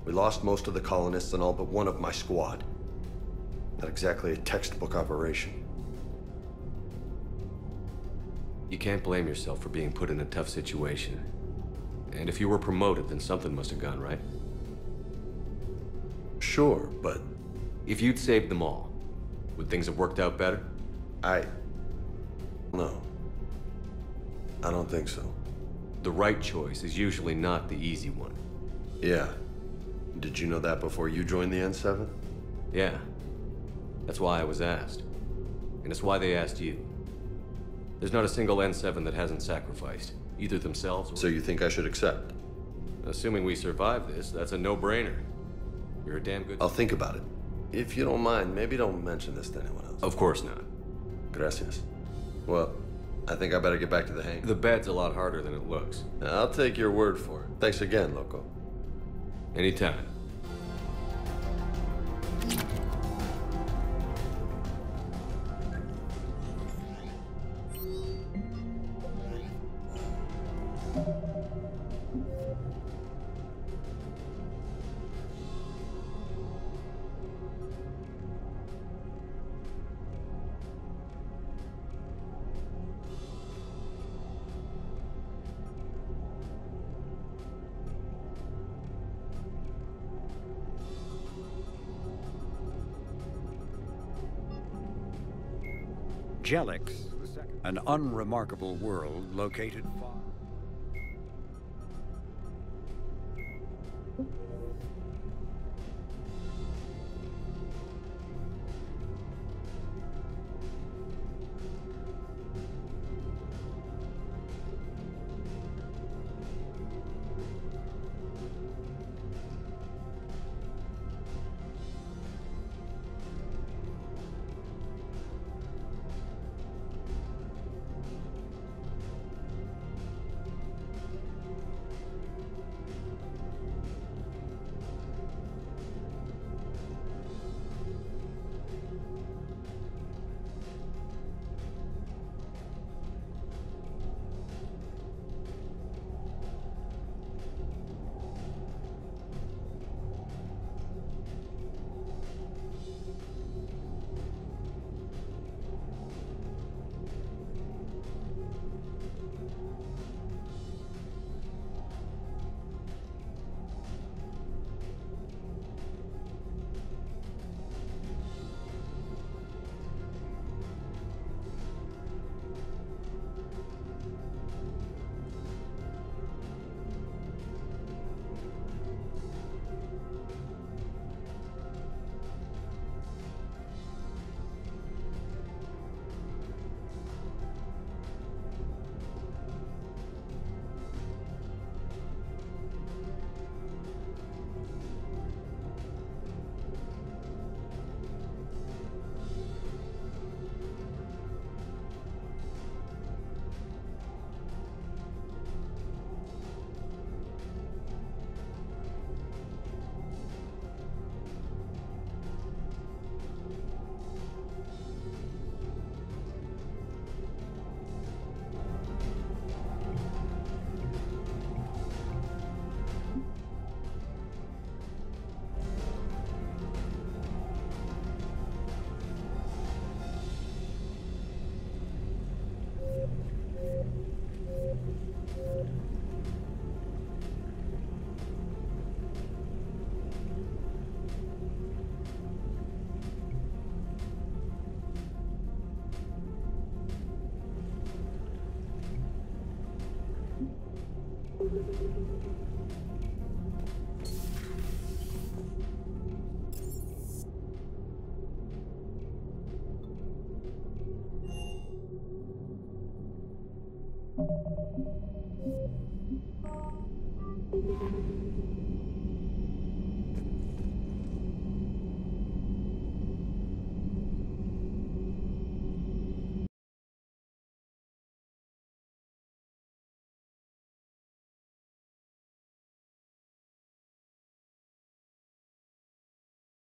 We lost most of the colonists and all but one of my squad. Not exactly a textbook operation. You can't blame yourself for being put in a tough situation. And if you were promoted, then something must have gone right. Sure, but... If you'd saved them all, would things have worked out better? No. I don't think so. The right choice is usually not the easy one. Yeah. Did you know that before you joined the N7? Yeah. That's why I was asked. And it's why they asked you. There's not a single N7 that hasn't sacrificed, either themselves or... So you think I should accept? Assuming we survive this, that's a no-brainer. You're a damn good... I'll think about it. If you don't mind, maybe don't mention this to anyone else. Of course not. Gracias. Well, I think I better get back to the hang. The bed's a lot harder than it looks. I'll take your word for it. Thanks again, Loco. Anytime. Jelix, an unremarkable world located far...